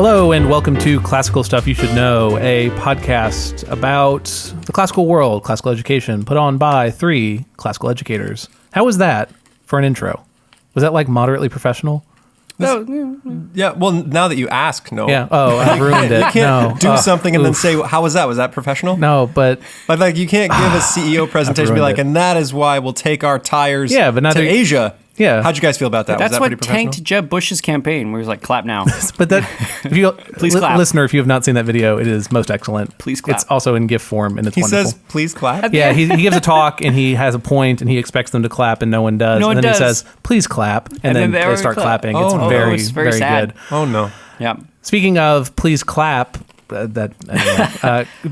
Hello and welcome to Classical Stuff You Should Know, a podcast about the classical world, classical education, put on by 3 classical educators. How was that for an intro? Was that like moderately professional? Yeah, well, now that you ask, no. Yeah. Oh, I ruined it. You can't do something and then say, how was that? Was that professional? No, but like, you can't give a CEO presentation and be like, and that is why we'll take our tires to Asia. Yeah. How'd you guys feel about that? That's was that what pretty professional? tanked Jeb Bush's campaign, where he was like, clap now. But that, if you, Please clap. Listener, if you have not seen that video, it is most excellent. Please clap. It's also in GIF form, and it's wonderful. He says, please clap? Yeah, he gives a talk, and he has a point, and he expects them to clap, and no one does. And then he says, please clap, and then they start clapping. It's very sad. good. Oh, no. Yeah. Speaking of please clap,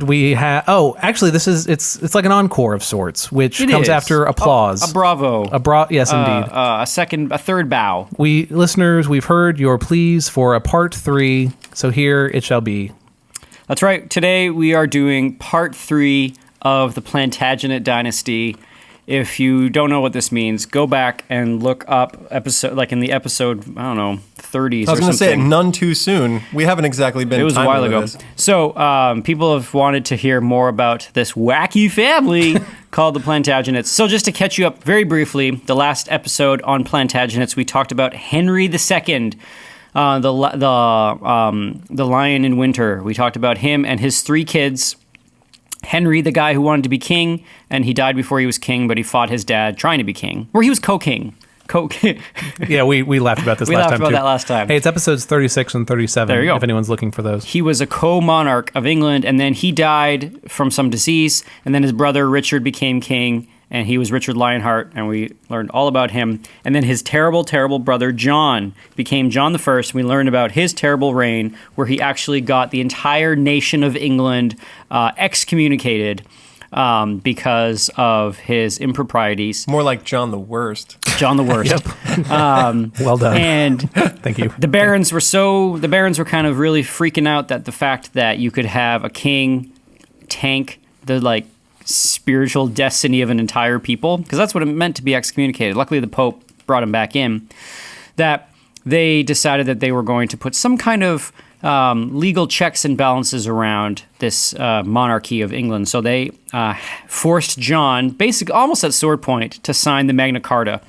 we have. Oh, actually, it's like an encore of sorts, which comes after applause. A bravo. Yes, indeed. A third bow. We've heard your pleas for a part 3, so here it shall be. That's right. Today we are doing part 3 of the Plantagenet dynasty. If you don't know what this means, go back and look up in the episode, I don't know, 30s or something. I was going to say it none too soon. We haven't exactly been. It was a while ago. So people have wanted to hear more about this wacky family called the Plantagenets. So just to catch you up very briefly, the last episode on Plantagenets, we talked about Henry II, the Lion in Winter. We talked about him and his 3 kids. Henry, the guy who wanted to be king, and he died before he was king, but he fought his dad trying to be king. Or he was co-king. Yeah, we laughed about this last time, too. We laughed about that last time. Hey, it's episodes 36 and 37, there you go. If anyone's looking for those. He was a co-monarch of England, and then he died from some disease, and then his brother Richard became king, and he was Richard Lionheart, and we learned all about him. And then his terrible, terrible brother John became John I, and we learned about his terrible reign, where he actually got the entire nation of England excommunicated because of his improprieties. More like John the Worst. John the Worst. Yep. Well done. And thank you. The barons were kind of really freaking out that the fact that you could have a king tank the spiritual destiny of an entire people, because that's what it meant to be excommunicated. Luckily, the Pope brought him back in. That they decided that they were going to put some kind of legal checks and balances around this monarchy of England. So they forced John, basically almost at sword point, to sign the Magna Carta.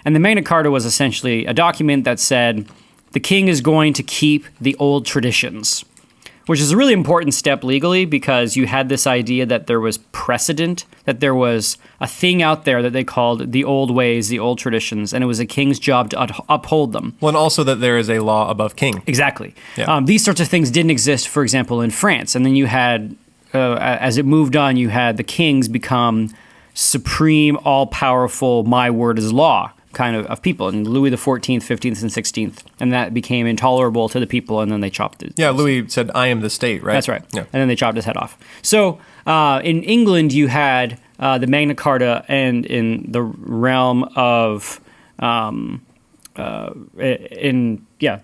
And the Magna Carta was essentially a document that said the king is going to keep the old traditions, which is a really important step legally, because you had this idea that there was precedent, that there was a thing out there that they called the old ways, the old traditions, and it was a king's job to uphold them. Well, and also that there is a law above king. Exactly. Yeah. These sorts of things didn't exist, for example, in France. And then you had, as it moved on, you had the kings become supreme, all-powerful, my word is law kind of people, and Louis XIV, 15th, and 16th, and that became intolerable to the people, and then they chopped it. Yeah, Louis said, I am the state, right? That's right. Yeah. And then they chopped his head off. So in England, you had the Magna Carta, and in the realm of the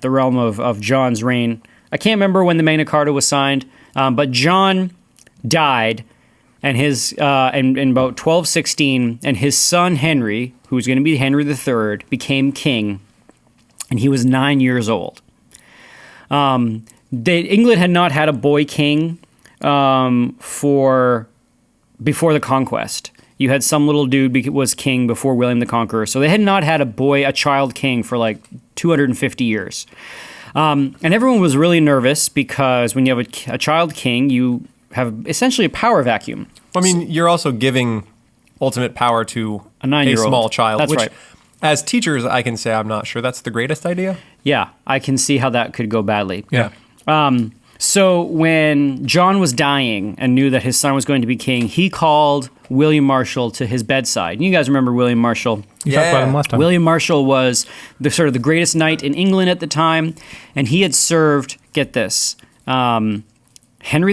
realm of John's reign, I can't remember when the Magna Carta was signed, but John died, and his in about 1216, and his son Henry, who was going to be Henry III, became king, and he was 9 years old. England had not had a boy king before the conquest. You had some little dude was king before William the Conqueror, so they had not had a child king for like 250 years. And everyone was really nervous, because when you have a child king, you have essentially a power vacuum. I mean, you're also giving ultimate power to a 9-year-old. Small child. That's which, right. As teachers, I can say I'm not sure that's the greatest idea. Yeah, I can see how that could go badly. Yeah. So when John was dying and knew that his son was going to be king, he called William Marshall to his bedside. You guys remember William Marshall? You talked about him last time. William Marshall was the greatest knight in England at the time, and he had served, get this, Henry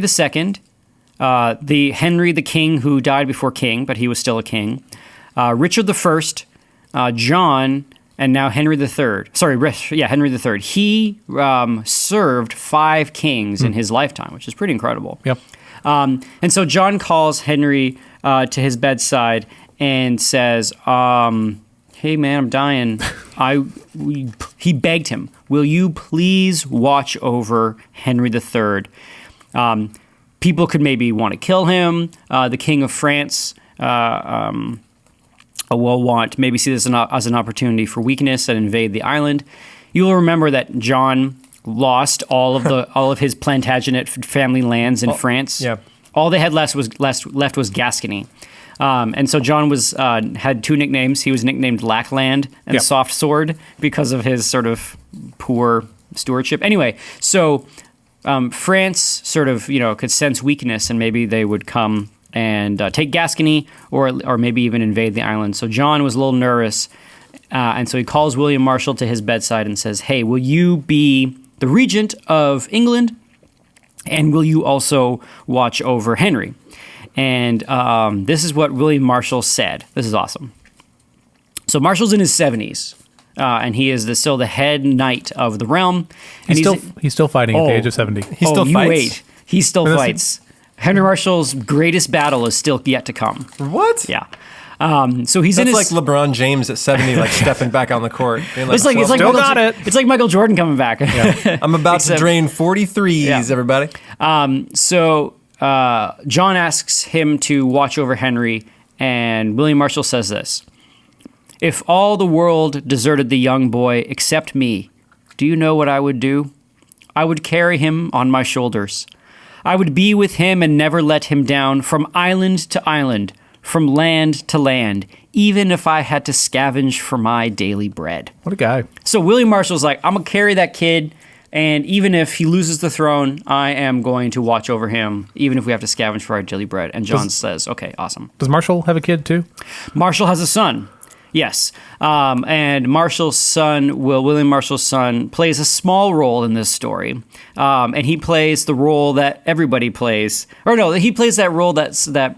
II, the Henry the king who died before king, but he was still a king, Richard I, John, and now Henry III. Henry III. He served 5 kings in his lifetime, which is pretty incredible. Yep. And so John calls Henry to his bedside and says, hey, man, I'm dying. he begged him, will you please watch over Henry III? People could maybe want to kill him. The King of France will want maybe see this as an opportunity for weakness and invade the island. You will remember that John lost all of his Plantagenet family lands in France. Yeah. All they had left was Gascony. And so John had two nicknames. He was nicknamed Lackland and Soft Sword because of his sort of poor stewardship. Anyway, so France sort of could sense weakness, and maybe they would come and take Gascony or maybe even invade the island. So John was a little nervous, and so he calls William Marshal to his bedside and says, "Hey, will you be the regent of England, and will you also watch over Henry?" And this is what William Marshal said. This is awesome. So Marshall's in his 70s, and he is still the head knight of the realm. And he's still fighting at the age of 70. He still fights? Wait. He still fights. Henry Marshall's greatest battle is still yet to come. What? Yeah. So he's That's in his... like LeBron James at 70, like stepping back on the court. It's like It's like Michael Jordan coming back. Yeah. I'm about to drain 43s, everybody. So John asks him to watch over Henry, and William Marshal says this: "If all the world deserted the young boy except me, do you know what I would do? I would carry him on my shoulders. I would be with him and never let him down from island to island, from land to land, even if I had to scavenge for my daily bread." What a guy. So William Marshall's like, I'm going to carry that kid, and even if he loses the throne, I am going to watch over him, even if we have to scavenge for our daily bread. And John says, okay, awesome. Does Marshall have a kid too? Marshall has a son. Yes. And William Marshall's son, plays a small role in this story. And he plays the role that everybody plays. Or no, he plays that role that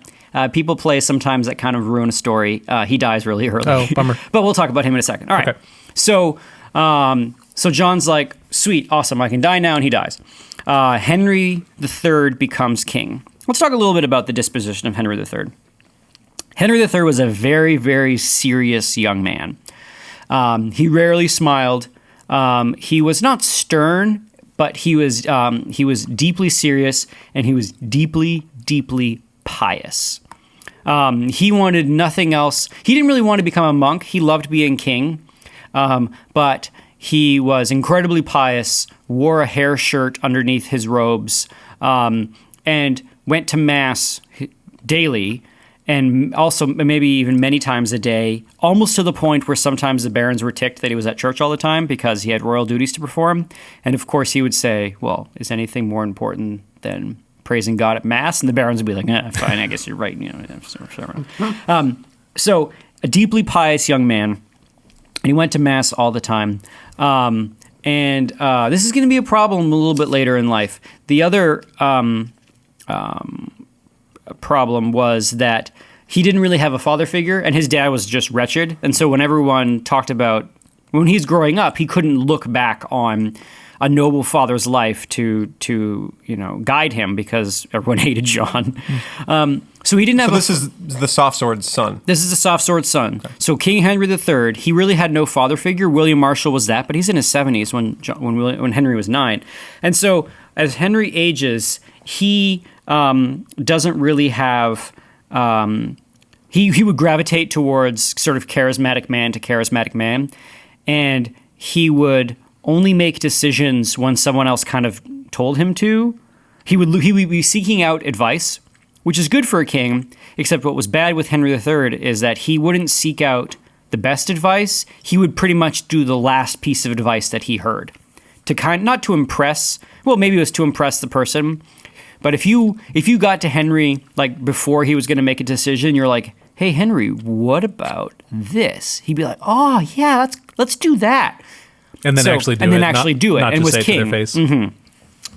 people play sometimes that kind of ruin a story. He dies really early. Oh, bummer. But we'll talk about him in a second. All right. Okay. So John's like, sweet, awesome, I can die now, and he dies. Henry III becomes king. Let's talk a little bit about the disposition of Henry III. Henry III was a very, very serious young man. He rarely smiled. He was not stern, but he was deeply serious, and he was deeply, deeply pious. He wanted nothing else. He didn't really want to become a monk. He loved being king, but he was incredibly pious, wore a hair shirt underneath his robes, and went to Mass daily, and also maybe even many times a day, almost to the point where sometimes the barons were ticked that he was at church all the time because he had royal duties to perform. And of course he would say, well, is anything more important than praising God at Mass? And the barons would be like, fine, I guess you're right. So a deeply pious young man, and he went to Mass all the time. And this is going to be a problem a little bit later in life. The other problem was that he didn't really have a father figure, and his dad was just wretched. And so when everyone talked about when he's growing up, he couldn't look back on a noble father's life to guide him because everyone hated John. So he didn't have. So this is the soft sword's son. This is the soft sword's son. Okay. So King Henry III, he really had no father figure. William Marshal was that, but he's in his 70s when Henry was 9. And so as Henry ages, he doesn't really have. He would gravitate towards sort of charismatic man to charismatic man, and he would only make decisions when someone else kind of told him to. He would be seeking out advice, which is good for a king, except what was bad with Henry III is that he wouldn't seek out the best advice. He would pretty much do the last piece of advice that he heard, not to impress. Well, maybe it was to impress the person, but if you got to Henry like before he was going to make a decision, you're like, "Hey Henry, what about this?" He'd be like, "Oh yeah, let's do that." And then actually do it. And was king. To their face. Mm-hmm.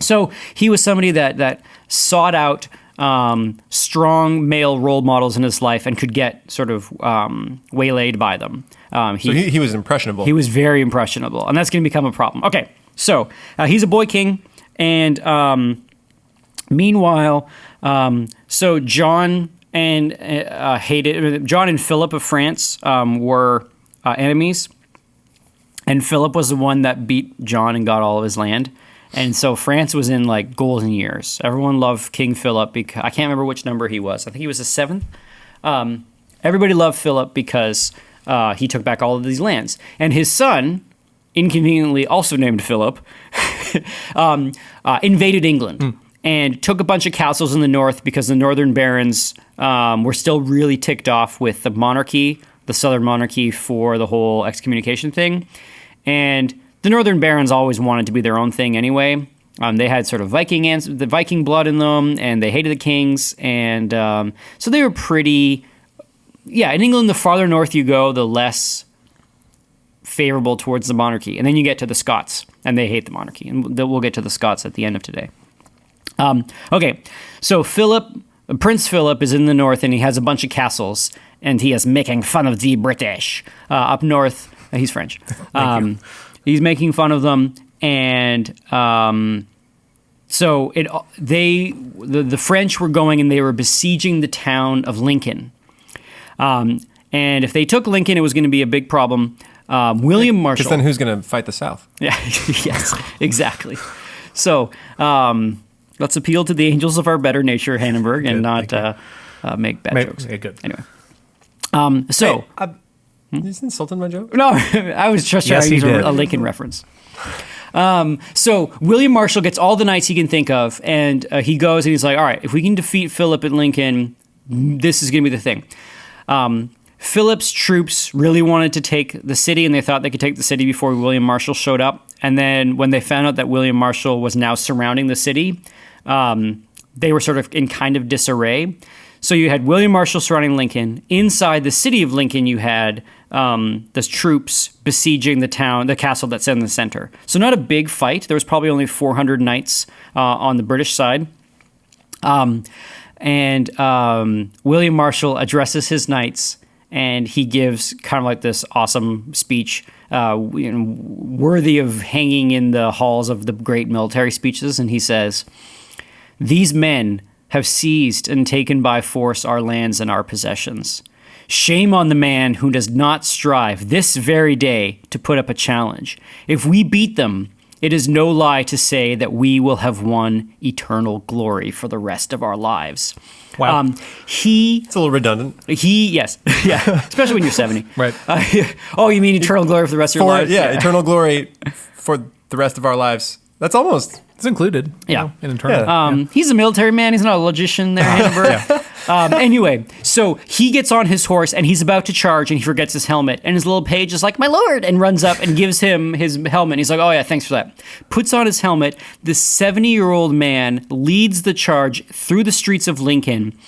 So he was somebody that sought out strong male role models in his life and could get sort of waylaid by them. He was impressionable. He was very impressionable, and that's going to become a problem. Okay, so he's a boy king, and meanwhile, so John and John and Philip of France were enemies. And Philip was the one that beat John and got all of his land. And so France was in like golden years. Everyone loved King Philip because I can't remember which number he was. I think he was the 7th. Everybody loved Philip because he took back all of these lands. And his son, inconveniently also named Philip, invaded England and took a bunch of castles in the north because the northern barons were still really ticked off with the monarchy, the southern monarchy, for the whole excommunication thing. And the northern barons always wanted to be their own thing anyway. They had sort of the Viking blood in them, and they hated the kings. And so they were pretty... Yeah, in England, the farther north you go, the less favorable towards the monarchy. And then you get to the Scots, and they hate the monarchy. And we'll get to the Scots at the end of today. Okay, so Prince Philip is in the north, and he has a bunch of castles, and he is making fun of the British. Up north, he's French. He's making fun of them, and so the French were going, and they were besieging the town of Lincoln. And if they took Lincoln, it was going to be a big problem. William Marshall. Because then who's going to fight the South? Yeah, yes, exactly. So let's appeal to the angels of our better nature, Hannenberg, and not make bad jokes. Okay, good. Anyway. You just insulted my joke? No, I was just trying to use a Lincoln reference. So William Marshall gets all the knights he can think of, and he goes and he's like, all right, if we can defeat Philip at Lincoln, this is going to be the thing. Philip's troops really wanted to take the city, and they thought they could take the city before William Marshall showed up. And then when they found out that William Marshall was now surrounding the city, they were sort of in kind of disarray. So you had William Marshall surrounding Lincoln. Inside the city of Lincoln, you had the troops besieging the castle that's in the center. So not a big fight. There was probably only 400 knights on the British side. And William Marshall addresses his knights, and he gives kind of like this awesome speech, worthy of hanging in the halls of the great military speeches. And he says, "These men have seized and taken by force our lands and our possessions. Shame on the man who does not strive this very day to put up a challenge. If we beat them, it is no lie to say that we will have won eternal glory for the rest of our lives." Wow. It's a little redundant. Yes. Yeah. Especially when you're 70. Right. Oh, you mean eternal glory for the rest of your lives? Yeah, eternal glory for the rest of our lives. That's almost... It's included. Yeah. In eternal. He's a military man. He's not a logician there, Hannenberg. Anyway, so he gets on his horse, and he's about to charge, and he forgets his helmet. And his little page is like, "My lord," and runs up and gives him his helmet. He's like, "Oh, yeah, thanks for that." Puts on his helmet. This 70-year-old man leads the charge through the streets of Lincoln,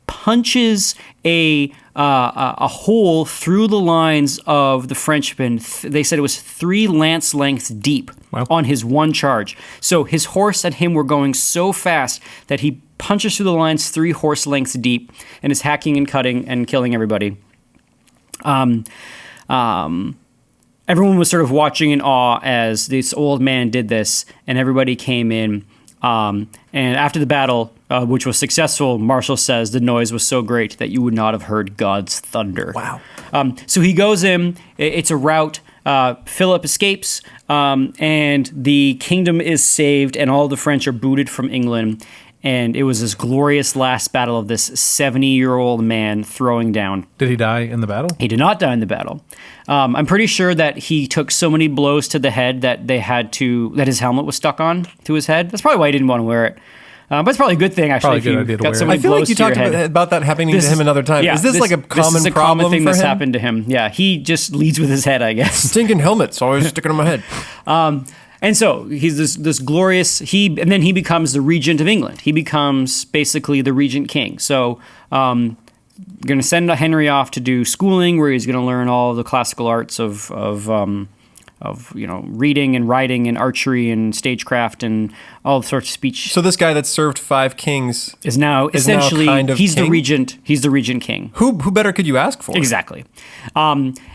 punches a hole through the lines of the Frenchmen. They said it was 3 lance lengths deep. Wow. On his one charge. So his horse and him were going so fast that he punches through the lines 3 horse lengths deep and is hacking and cutting and killing everybody. Everyone was sort of watching in awe as this old man did this, and everybody came in. And after the battle, which was successful, Marshall says the noise was so great that you would not have heard God's thunder. Wow. So he goes in. It's a rout. Philip escapes, and the kingdom is saved, and all the French are booted from England. And it was this glorious last battle of this 70-year-old man throwing down. Did he die in the battle? He did not die in the battle. I'm pretty sure that he took so many blows to the head that that his helmet was stuck on to his head. That's probably why he didn't want to wear it. But it's probably a good thing, actually, probably if you got so it. many I feel blows like you to your talked head. about that happening to him another time. Yeah, is this like a common this is a problem common thing for that's him? happened to him. Yeah, he just leads with his head, I guess. Stinking helmets always sticking on my head. And so he's this glorious, and then he becomes the regent of England. He becomes basically the regent king. So going to send Henry off to do schooling, where he's going to learn all the classical arts of reading and writing and archery and stagecraft and all sorts of speech. So this guy that served 5 kings is now essentially kind of he's king? the regent. He's the regent king. Who better could you ask for? Exactly.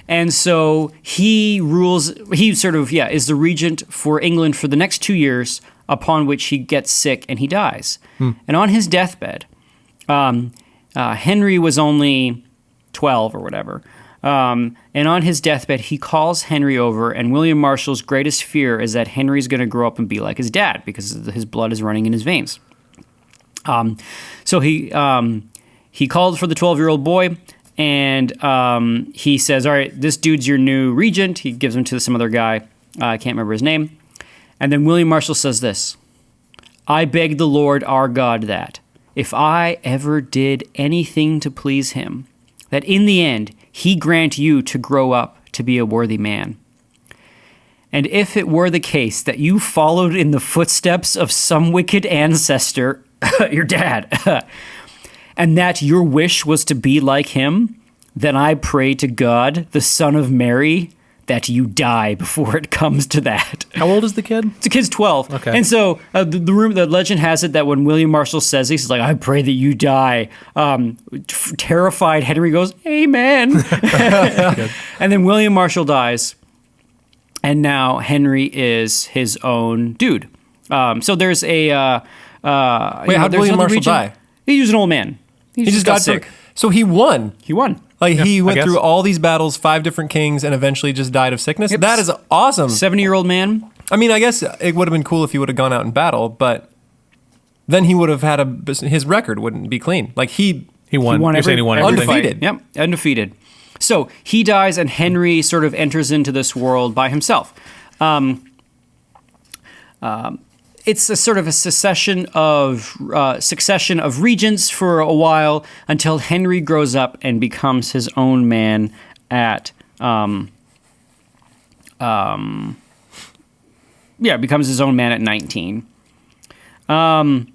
And so he rules. He sort of is the regent for England for the next 2 years. Upon which he gets sick and he dies. And on his deathbed, Henry was only 12 or whatever. And on his deathbed, he calls Henry over, and William Marshall's greatest fear is that Henry's going to grow up and be like his dad because his blood is running in his veins. So he called for the 12-year-old boy, and he says, all right, this dude's your new regent. He gives him to some other guy. I can't remember his name. And then William Marshall says this, I beg the Lord our God that, if I ever did anything to please him, that in the end he grant you to grow up to be a worthy man. And if it were the case that you followed in the footsteps of some wicked ancestor, your dad, and that your wish was to be like him, then I pray to God, the Son of Mary, that you die before it comes to that. How old is the kid? The kid's 12. Okay. And so the legend has it that when William Marshall says this, he's like, I pray that you die. Terrified Henry goes, amen. And then William Marshall dies. And now Henry is his own dude. So there's a... Wait, how did William Marshall die? He was an old man. He just got sick. So he won. He won. Like he went through all these battles, 5 different kings, and eventually just died of sickness. Yep. That is awesome. 70-year-old man. I mean, I guess it would have been cool if he would have gone out in battle, but then he would have had his record wouldn't be clean. Like he won. You're saying he won everything. Undefeated. Yep, undefeated. So he dies, and Henry sort of enters into this world by himself. It's a sort of a succession of regents for a while until Henry grows up and becomes his own man at becomes his own man at 19. So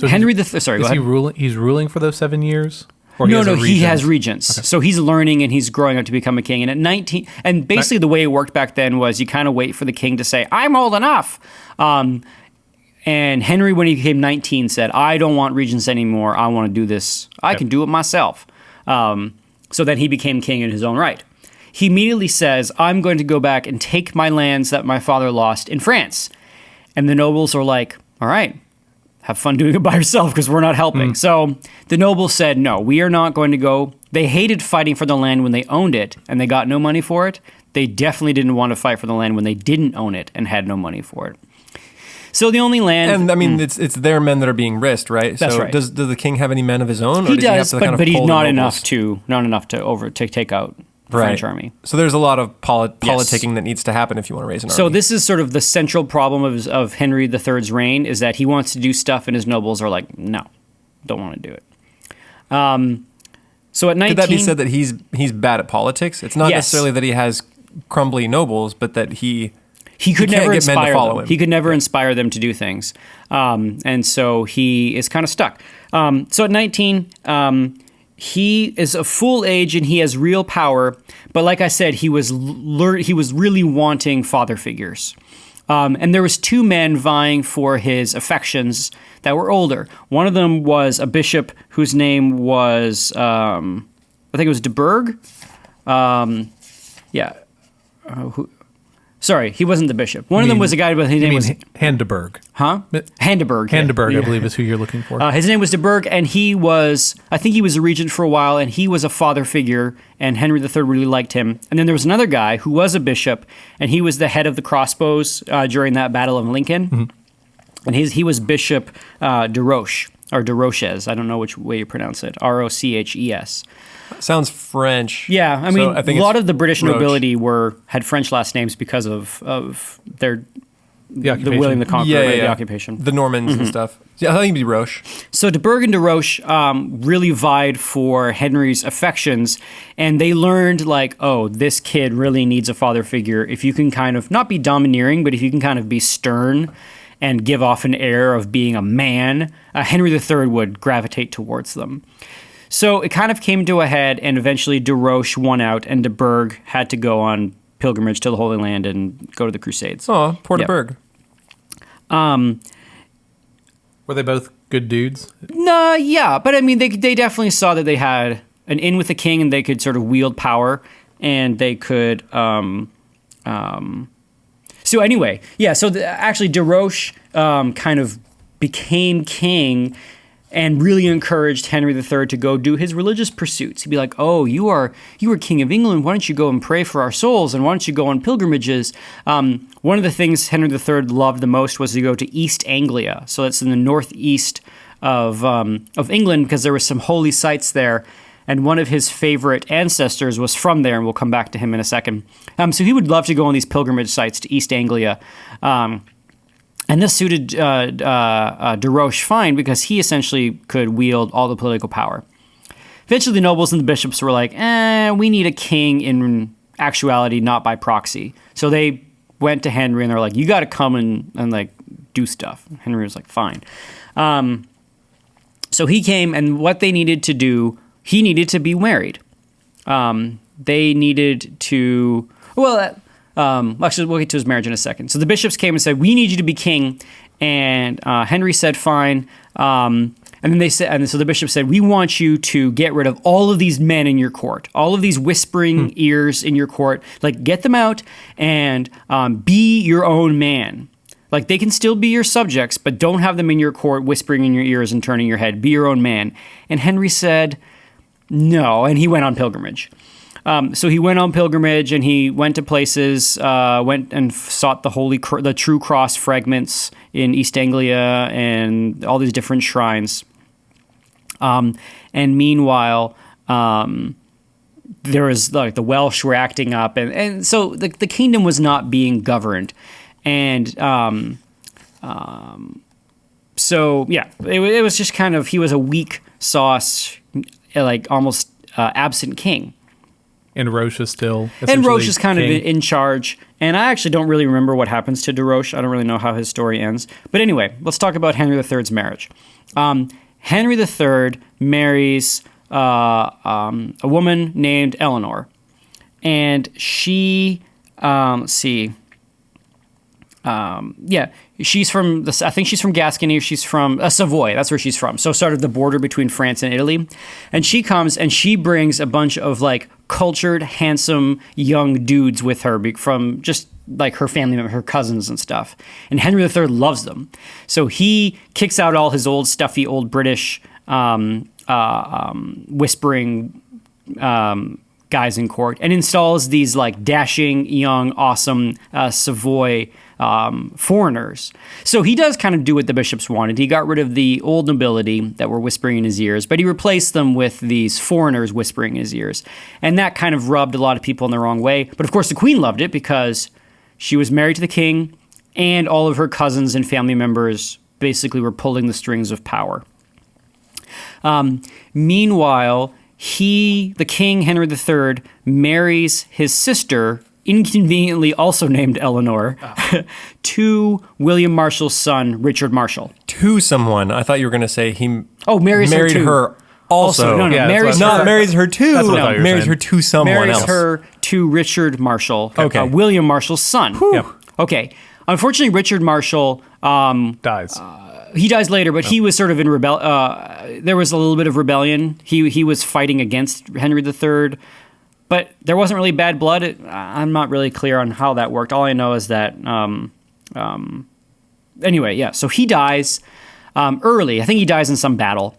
Henry the sorry, is go he ahead. ruling? He's ruling for those 7 years. Or No, has a he regent? has regents. Okay. So he's learning and he's growing up to become a king. And at 19, and basically the way it worked back then was you kind of wait for the king to say, I'm old enough. And Henry, when he became 19, said, I don't want regents anymore. I want to do this. I can do it myself. So then he became king in his own right. He immediately says, I'm going to go back and take my lands that my father lost in France. And the nobles are like, all right, have fun doing it by yourself because we're not helping. So the nobles said, no, we are not going to go. They hated fighting for the land when they owned it and they got no money for it. They definitely didn't want to fight for the land when they didn't own it and had no money for it. So the only land, and I mean, it's their men that are being risked, right? That's so right. Does the king have any men of his own? He or does does, he have to but he's not enough enough to take out the French army. So there's a lot of politicking that needs to happen if you want to raise an army. So this is sort of the central problem of Henry III's reign is that he wants to do stuff, and his nobles are like, no, don't want to do it. So at 19, could that be said that he's bad at politics? It's not necessarily that he has crumbly nobles, but that he could never inspire them. Him. He could never inspire them to do things. And so he is kind of stuck. So at 19, he is a full age and he has real power. But like I said, he was really wanting father figures. And there was 2 men vying for his affections that were older. One of them was a bishop whose name was, I think it was de Burgh. Sorry, he wasn't the bishop. One of them was a guy, but his name was Handeburg. Huh? Handeburg. Handeburg, I believe, is who you're looking for. His name was de Burgh, and I think he was a regent for a while, and he was a father figure, and Henry III really liked him. And then there was another guy who was a bishop, and he was the head of the crossbows during that Battle of Lincoln. Mm-hmm. And he was Bishop de Roche, or de Roches. I don't know which way you pronounce it. Roches. Sounds French. Yeah, I mean, a lot of the British Roche. nobility had French last names because of the William the Conqueror, the occupation. The Normans and stuff. Yeah, I thought he'd be Roche. So de Burgh and de Roche really vied for Henry's affections, and they learned, like, oh, this kid really needs a father figure. If you can kind of, not be domineering, but if you can kind of be stern and give off an air of being a man, Henry III would gravitate towards them. So it kind of came to a head, and eventually de Roche won out, and de Burgh had to go on pilgrimage to the Holy Land and go to the Crusades. Oh, poor de Burgh. Were they both good dudes? No, yeah, but I mean, they definitely saw that they had an in with the king, and they could sort of wield power, and they could. So anyway, yeah. So actually, de Roche kind of became king and really encouraged Henry III to go do his religious pursuits. He'd be like, "Oh, you are King of England. Why don't you go and pray for our souls? And why don't you go on pilgrimages?" One of the things Henry III loved the most was to go to East Anglia. So that's in the northeast of England, because there were some holy sites there. And one of his favorite ancestors was from there, and we'll come back to him in a second. So he would love to go on these pilgrimage sites to East Anglia. And this suited de Roche fine, because he essentially could wield all the political power. Eventually, the nobles and the bishops were like, we need a king in actuality, not by proxy. So they went to Henry, and they're like, you got to come and like do stuff. Henry was like, fine. So he came, and what they needed to do, he needed to be married. They needed to, actually, we'll get to his marriage in a second. So the bishops came and said, we need you to be king. And Henry said, fine. And then they said, and so the bishop said, we want you to get rid of all of these men in your court, all of these whispering ears in your court, like get them out and be your own man. Like they can still be your subjects, but don't have them in your court whispering in your ears and turning your head. Be your own man. And Henry said, no, and he went on pilgrimage. So he went on pilgrimage, and he went to places, went and sought the true cross fragments in East Anglia and all these different shrines. And meanwhile, there was like the Welsh were acting up, and so the kingdom was not being governed, and so yeah, it was just kind of, he was a weak sauce, like almost absent king. And Roche is still And Roche is kind king. of in charge. And I actually don't really remember what happens to de Roche. I don't really know how his story ends. But anyway, let's talk about Henry III's marriage. Henry III marries a woman named Eleanor. And she, she's from, I think she's from Gascony, or she's from Savoy. That's where she's from. So sort of the border between France and Italy. And she comes and she brings a bunch of like cultured, handsome, young dudes with her from just like her family, her cousins and stuff. And Henry III loves them. So he kicks out all his old stuffy, old British whispering guys in court and installs these like dashing, young, awesome Savoy foreigners. So he does kind of do what the bishops wanted. He got rid of the old nobility that were whispering in his ears, but he replaced them with these foreigners whispering in his ears. And that kind of rubbed a lot of people in the wrong way. But of course, the queen loved it because she was married to the king, and all of her cousins and family members basically were pulling the strings of power. Meanwhile, the king, Henry III, marries his sister, inconveniently also named Eleanor, to William Marshall's son, Richard Marshall. To someone. I thought you were going to say he marries married her also. No, Yeah, marries that's what- her. Marries her to. That's what I thought you were Marries saying. her to someone Marries else. her to Richard Marshall, Okay. William Marshall's son. Yep. Okay. Unfortunately, Richard Marshall, dies. he dies later, but he was sort of in there was a little bit of rebellion. He was fighting against Henry III, but there wasn't really bad blood. I'm not really clear on how that worked. All I know is that, anyway, yeah. So he dies early. I think he dies in some battle.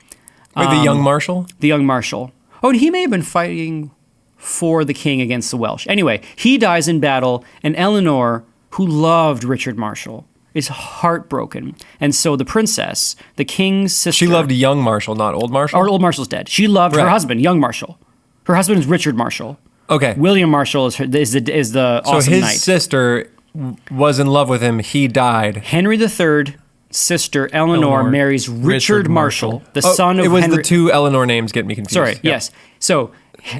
Wait, the young Marshal? The young Marshal. Oh, and he may have been fighting for the king against the Welsh. Anyway, he dies in battle, and Eleanor, who loved Richard Marshall, is heartbroken. And so the princess, the king's sister... She loved young Marshal, not old Marshal? Old Marshall's dead. She loved her Right. husband, young Marshall. Her husband is Richard Marshall. Okay. William Marshall is the So awesome his knight. sister was in love with him. He died. Henry III, sister Eleanor, marries Richard Marshall, the son of It was Henry... the two Eleanor names get me confused. Sorry, yes. So...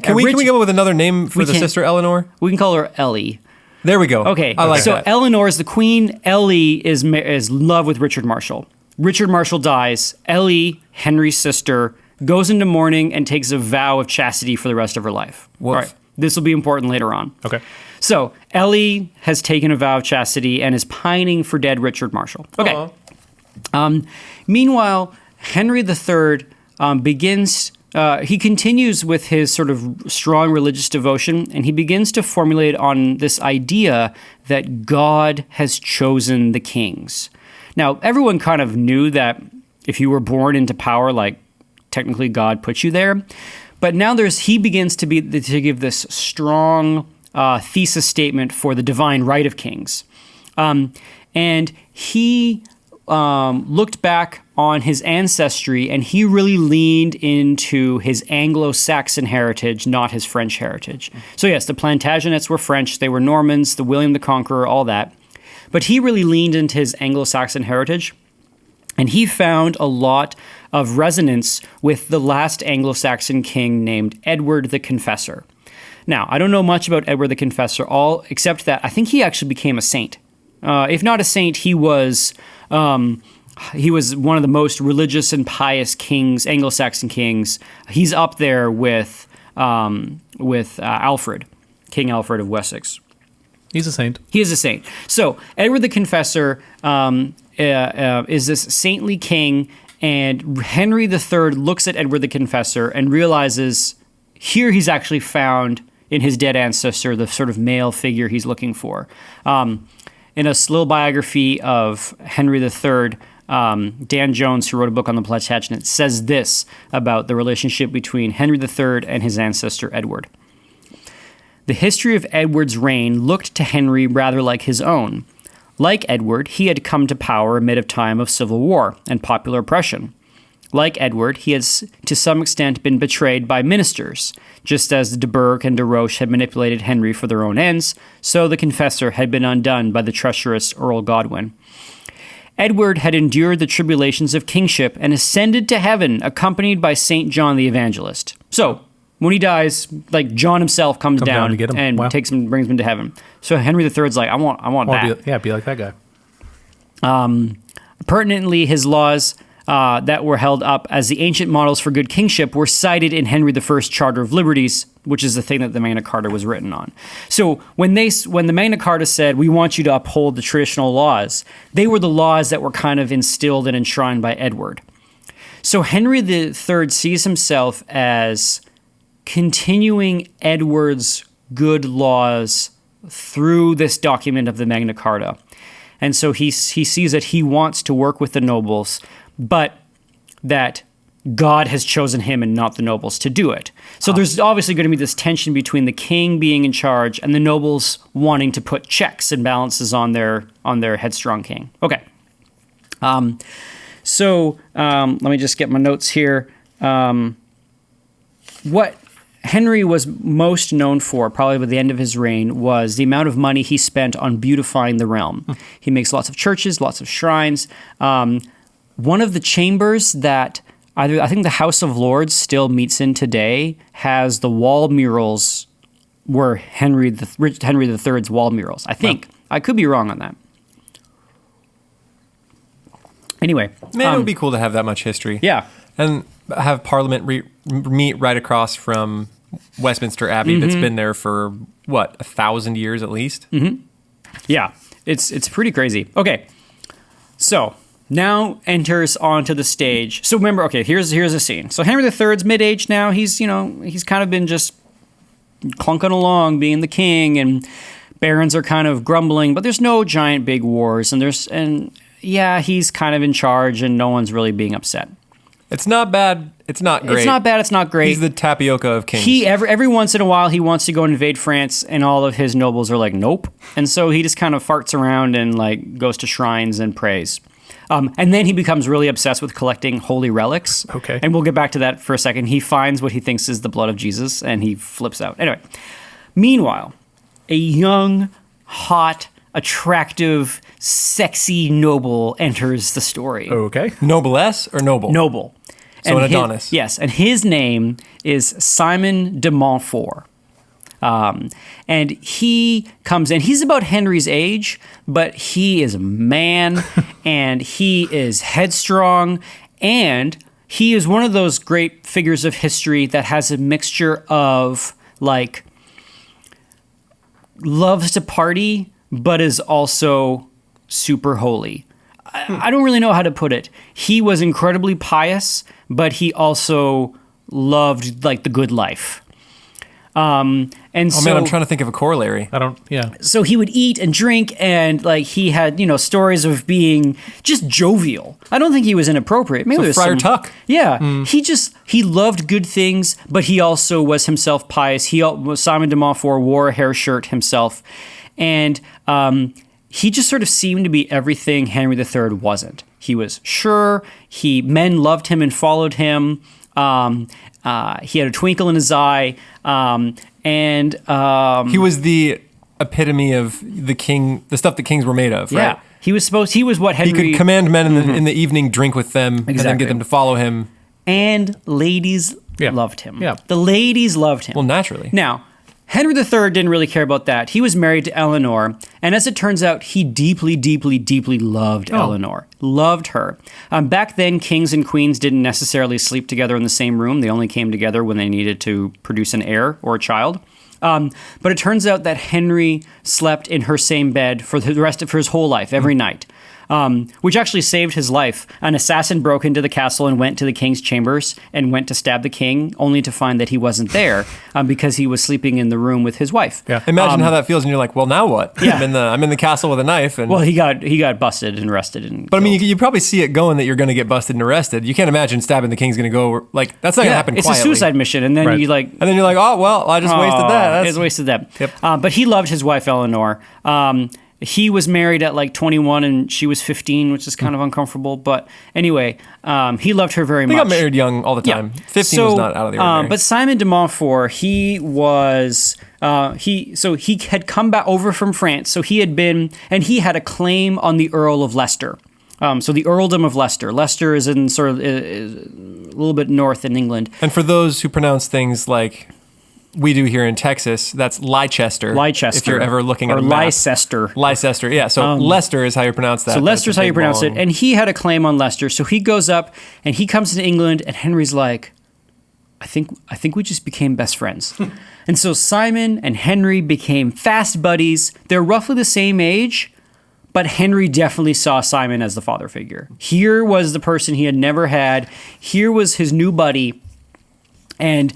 Can we come up with another name for We the can. sister Eleanor? We can call her Ellie. There we go. Okay, I like so that. Eleanor is the queen. Ellie is in love with Richard Marshall. Richard Marshall dies. Ellie, Henry's sister, goes into mourning and takes a vow of chastity for the rest of her life. Woof. All right, this will be important later on. Okay. So Ellie has taken a vow of chastity and is pining for dead Richard Marshall. Okay. Meanwhile, Henry III begins. He continues with his sort of strong religious devotion, and he begins to formulate on this idea that God has chosen the kings. Now, everyone kind of knew that if you were born into power, like technically God put you there. But now he begins to give this strong thesis statement for the divine right of kings. And he looked back on his ancestry, and he really leaned into his Anglo-Saxon heritage, not his French heritage. So yes, the Plantagenets were French, they were Normans, the William the Conqueror, all that. But he really leaned into his Anglo-Saxon heritage, and he found a lot of resonance with the last Anglo-Saxon king named Edward the Confessor. Now, I don't know much about Edward the Confessor, except that I think he actually became a saint. If not a saint, he was one of the most religious and pious kings, Anglo-Saxon kings. He's up there with Alfred, King Alfred of Wessex. He's a saint. He is a saint. So Edward the Confessor is this saintly king, and Henry III looks at Edward the Confessor and realizes here he's actually found in his dead ancestor the sort of male figure he's looking for. In a slow biography of Henry III, Dan Jones, who wrote a book on the Plantagenets, says this about the relationship between Henry III and his ancestor Edward. The history of Edward's reign looked to Henry rather like his own. Like Edward, he had come to power amid a time of civil war and popular oppression. Like Edward, he has to some extent been betrayed by ministers. Just as de Burgh and de Roche had manipulated Henry for their own ends, so the Confessor had been undone by the treacherous Earl Godwin. Edward had endured the tribulations of kingship and ascended to heaven, accompanied by St. John the Evangelist. So, when he dies, like John himself comes down to get him. and Wow. takes him, brings him to heaven. So Henry III's like, I want that. Be like that guy. Pertinently, his laws that were held up as the ancient models for good kingship were cited in Henry I's Charter of Liberties, which is the thing that the Magna Carta was written on. So when the Magna Carta said, we want you to uphold the traditional laws, they were the laws that were kind of instilled and enshrined by Edward. So Henry III sees himself as continuing Edward's good laws through this document of the Magna Carta. And so he sees that he wants to work with the nobles, but that God has chosen him and not the nobles to do it. So there's obviously going to be this tension between the king being in charge and the nobles wanting to put checks and balances on their headstrong king. Okay. So let me just get my notes here. What Henry was most known for, probably by the end of his reign, was the amount of money he spent on beautifying the realm. He makes lots of churches, lots of shrines. One of the chambers that I think the House of Lords still meets in today has the wall murals were Henry III's wall murals. I think. Wow. I could be wrong on that. Anyway. Man, it would be cool to have that much history. Yeah. And have Parliament meet right across from Westminster Abbey that's been there for, 1,000 years at least? Mm-hmm. Yeah. It's pretty crazy. Okay. So now enters onto the stage. So remember, okay, here's a scene. So Henry III's mid-age now. He's kind of been just clunking along, being the king, and barons are kind of grumbling, but there's no giant big wars, and he's kind of in charge, and no one's really being upset. It's not bad. It's not great. It's not bad. It's not great. He's the tapioca of kings. He every once in a while he wants to go invade France, and all of his nobles are like, nope. And so he just kind of farts around and like goes to shrines and prays. And then he becomes really obsessed with collecting holy relics. Okay. And we'll get back to that for a second. He finds what he thinks is the blood of Jesus, and he flips out. Anyway, meanwhile, a young, hot, attractive, sexy noble enters the story. Okay. Noblesse or noble? Noble. So an Adonis. Yes, and his name is Simon de Montfort. And he comes in. He's about Henry's age, but he is a man, and he is headstrong, and he is one of those great figures of history that has a mixture of, like, loves to party, but is also super holy. I don't really know how to put it. He was incredibly pious, but he also loved, like, the good life. And Oh so, man, I'm trying to think of a corollary. so he would eat and drink, and like he had, stories of being just jovial. I don't think he was inappropriate. Maybe So it was Friar Tuck. Yeah, he loved good things, but he also was himself pious. Simon de Montfort wore a hair shirt himself, and he just sort of seemed to be everything Henry III wasn't. He was sure. Men loved him and followed him. He had a twinkle in his eye, and He was the epitome of the king, the stuff that kings were made of, right? yeah, he was what He Henry could command men in the evening, drink with them, and then Exactly. get them to follow him. and ladies loved him. Yeah. The ladies loved him. Well, naturally. Now, Henry III didn't really care about that. He was married to Eleanor, and as it turns out, he deeply, deeply, deeply loved Eleanor. Loved her. Back then, kings and queens didn't necessarily sleep together in the same room. They only came together when they needed to produce an heir or a child. But it turns out that Henry slept in her same bed for the rest of his whole life, every night. Which actually saved his life. An assassin broke into the castle and went to the king's chambers and went to stab the king, only to find that he wasn't there because he was sleeping in the room with his wife. Yeah. Imagine how that feels, and you're like, well, now what? Yeah. I'm in the castle with a knife, and Well, he got busted and arrested. but I mean, you probably see it going that you're going to get busted and arrested. You can't imagine stabbing the king's going to go like that's not going to happen it's quietly. a suicide mission, and then Right. And then you're like, oh well, I just wasted that. He wasted that. Yep. But he loved his wife Eleanor. He was married at like 21 and she was 15, which is kind of uncomfortable. But anyway, he loved her very They much. got married young all the time. 15 was not out of the ordinary. But Simon de Montfort, he had come back over from France. So he had a claim on the Earl of Leicester. So the earldom of Leicester. Leicester is in sort of is a little bit north in England. And for those who pronounce things like we do here in Texas, that's Leicester. Leicester. If you're ever looking at or a map. Leicester. Leicester, yeah. So Leicester is how you pronounce that. So but Leicester's it's a how you big, pronounce it. long- And he had a claim on Leicester. So he goes up and he comes to England and Henry's like, I think we just became best friends. And so Simon and Henry became fast buddies. They're roughly the same age, but Henry definitely saw Simon as the father figure. Here was the person he had never had. Here was his new buddy. And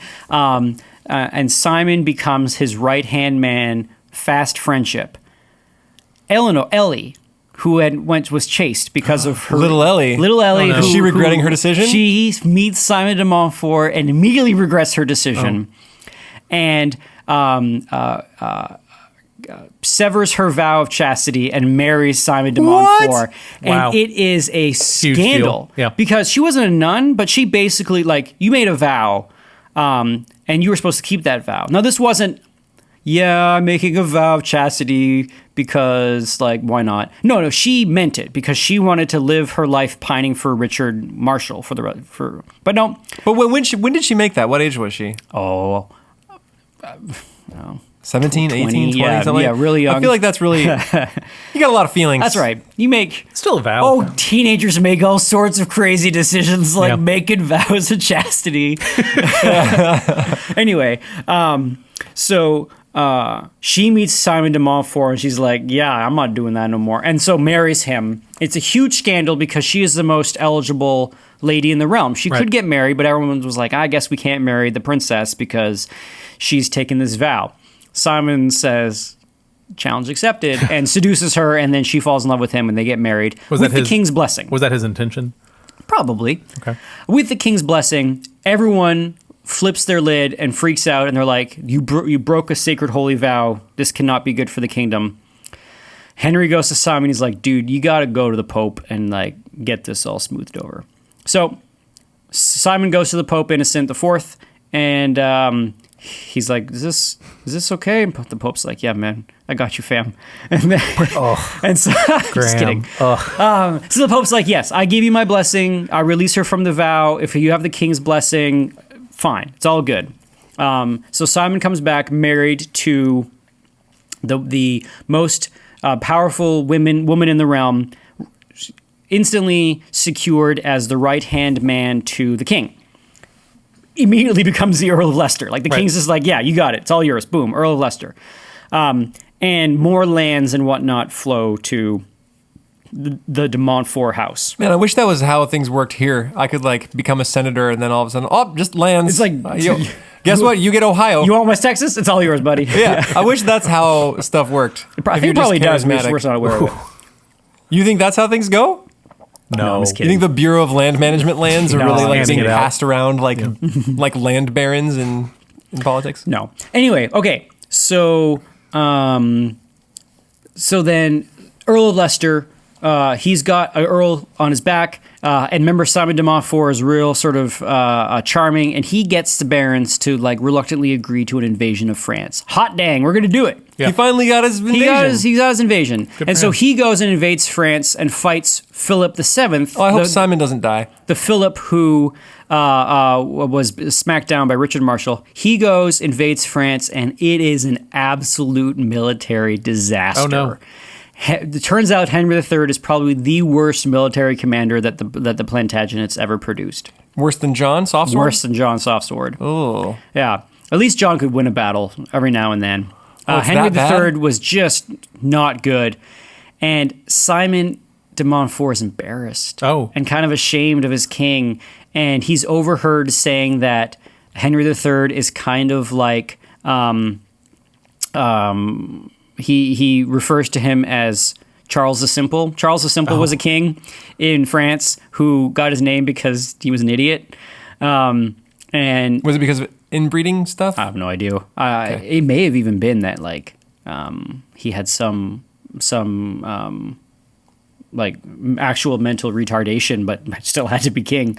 Simon becomes his right-hand man, fast friendship. Ellie, who was chased because of her... Little Ellie. Who, Is she regretting her decision? She meets Simon de Montfort and immediately regrets her decision. And severs her vow of chastity and marries Simon de Montfort. And Wow. it is a scandal. deal. Yeah. Because she wasn't a nun, but she basically, you made a vow, and you were supposed to keep that vow. Now, this wasn't, I'm making a vow of chastity because, why not? No, she meant it because she wanted to live her life pining for Richard Marshall but no. But when did she make that? What age was she? 17, 18, 20, yeah, something? yeah, really young. I feel like that's really... you got a lot of feelings. That's right. You make... Still a vow. Oh, teenagers make all sorts of crazy decisions like Yeah. making vows of chastity. Anyway, so she meets Simon de Montfort and she's like, yeah, I'm not doing that no more. And so marries him. It's a huge scandal because she is the most eligible lady in the realm. She Right. could get married, but everyone was like, I guess we can't marry the princess because she's taken this vow. Simon says, challenge accepted, and seduces her, and then she falls in love with him, and they get married with the king's blessing. Was that his intention? Probably. Okay. With the king's blessing, everyone flips their lid and freaks out, and they're like, you broke a sacred holy vow. This cannot be good for the kingdom. Henry goes to Simon. He's like, dude, you got to go to the Pope and get this all smoothed over. So Simon goes to the Pope Innocent IV, and he's like, is this okay? And the Pope's like, yeah, man, I got you, fam. And then, and so, just kidding. So the Pope's like, yes, I give you my blessing. I release her from the vow. If you have the king's blessing, fine. It's all good. So Simon comes back married to the most powerful woman in the realm, instantly secured as the right-hand man to the king. Immediately becomes the Earl of Leicester. The king's just like, yeah, you got it. It's all yours. Boom, Earl of Leicester. And more lands and whatnot flow to the de Montfort house. Man, I wish that was how things worked here. I could become a senator and then all of a sudden, just lands. It's like Guess what? You get Ohio. You want West Texas? It's all yours, buddy. Yeah, I wish that's how stuff worked. I think it probably does. We're just not aware of it. You think that's how things go? No, I'm just You kidding. think the Bureau of Land Management lands are No, really like handing being it out. passed around like like land barons in politics? No. Anyway, okay. So, so then Earl of Leicester, he's got an Earl on his back, and remember Simon de Montfort is real sort of charming, and he gets the barons to like reluctantly agree to an invasion of France. Hot dang, we're gonna do it. Yeah. He finally got his invasion. He got his invasion, for and so him. he goes and invades France and fights Philip VII. Oh, I hope Simon doesn't die. The Philip who was smacked down by Richard Marshall. He goes, invades France, and it is an absolute military disaster. Oh, no. It turns out Henry III is probably the worst military commander that the Plantagenets ever produced. Worse than John Softsword? Worse than John Softsword. Oh. Yeah. At least John could win a battle every now and then. It's Henry that bad? III was just not good. And Simon de Montfort is embarrassed and kind of ashamed of his king. And he's overheard saying that Henry III is kind of like, he refers to him as Charles the Simple. Charles the Simple was a king in France who got his name because he was an idiot. And Was it because of inbreeding stuff? I have no idea. It may have even been that like he had some like actual mental retardation, but still had to be king.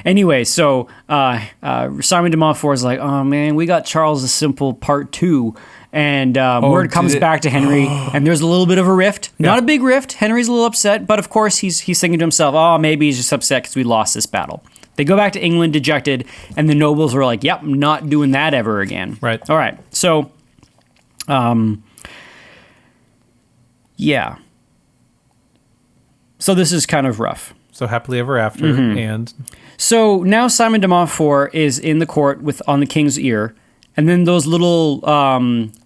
Anyway, so Simon de Montfort is like, oh man, we got Charles the Simple Part 2. And word comes back to Henry, and there's a little bit of a rift. Not a big rift. Henry's a little upset, but of course he's thinking to himself, oh, maybe he's just upset because we lost this battle. They go back to England dejected, and the nobles are like, yep, not doing that ever again. Right. All right. So, yeah. So this is kind of rough. So happily ever after, and So now Simon de Montfort is in the court on the king's ear, and then those little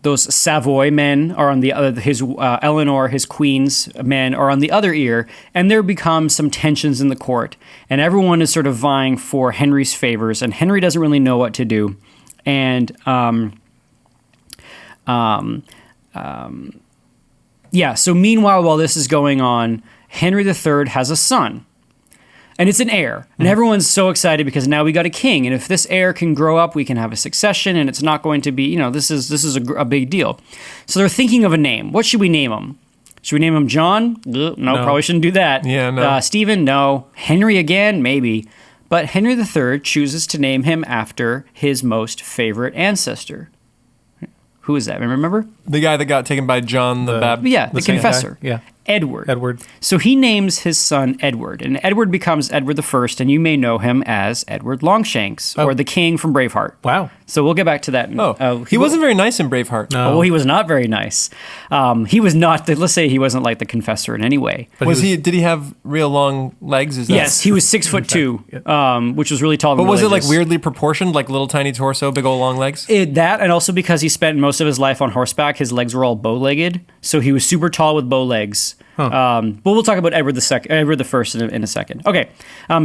those Savoy men are on the other. His Eleanor, his queen's men, are on the other ear, and there become some tensions in the court, and everyone is sort of vying for Henry's favors, and Henry doesn't really know what to do, and yeah. So meanwhile, while this is going on, Henry III has a son. And it's an heir. And everyone's so excited because now we got a king. And if this heir can grow up, we can have a succession. And it's not going to be, this is a big deal. So they're thinking of a name. What should we name him? Should we name him John? No, probably shouldn't do that. Yeah, no. Stephen? No. Henry again? Maybe. But Henry III chooses to name him after his most favorite ancestor. Who is that? Remember? The guy that got taken by John the Baptist. Yeah, the same confessor. guy? Yeah. Edward. So he names his son Edward, and Edward becomes Edward the First, and you may know him as Edward Longshanks, or the king from Braveheart. Wow. So we'll get back to that. He wasn't very nice in Braveheart. No. Well, he was not very nice. He was not. Let's say he wasn't like the confessor in any way. But Was he? Did he have real long legs? Is that, Yes, he was 6'2", which was really tall. But was it like weirdly proportioned, like little tiny torso, big old long legs? That, and also because he spent most of his life on horseback, his legs were all bow-legged, so he was super tall with bow legs. But we'll talk about Edward the First in a second. Okay,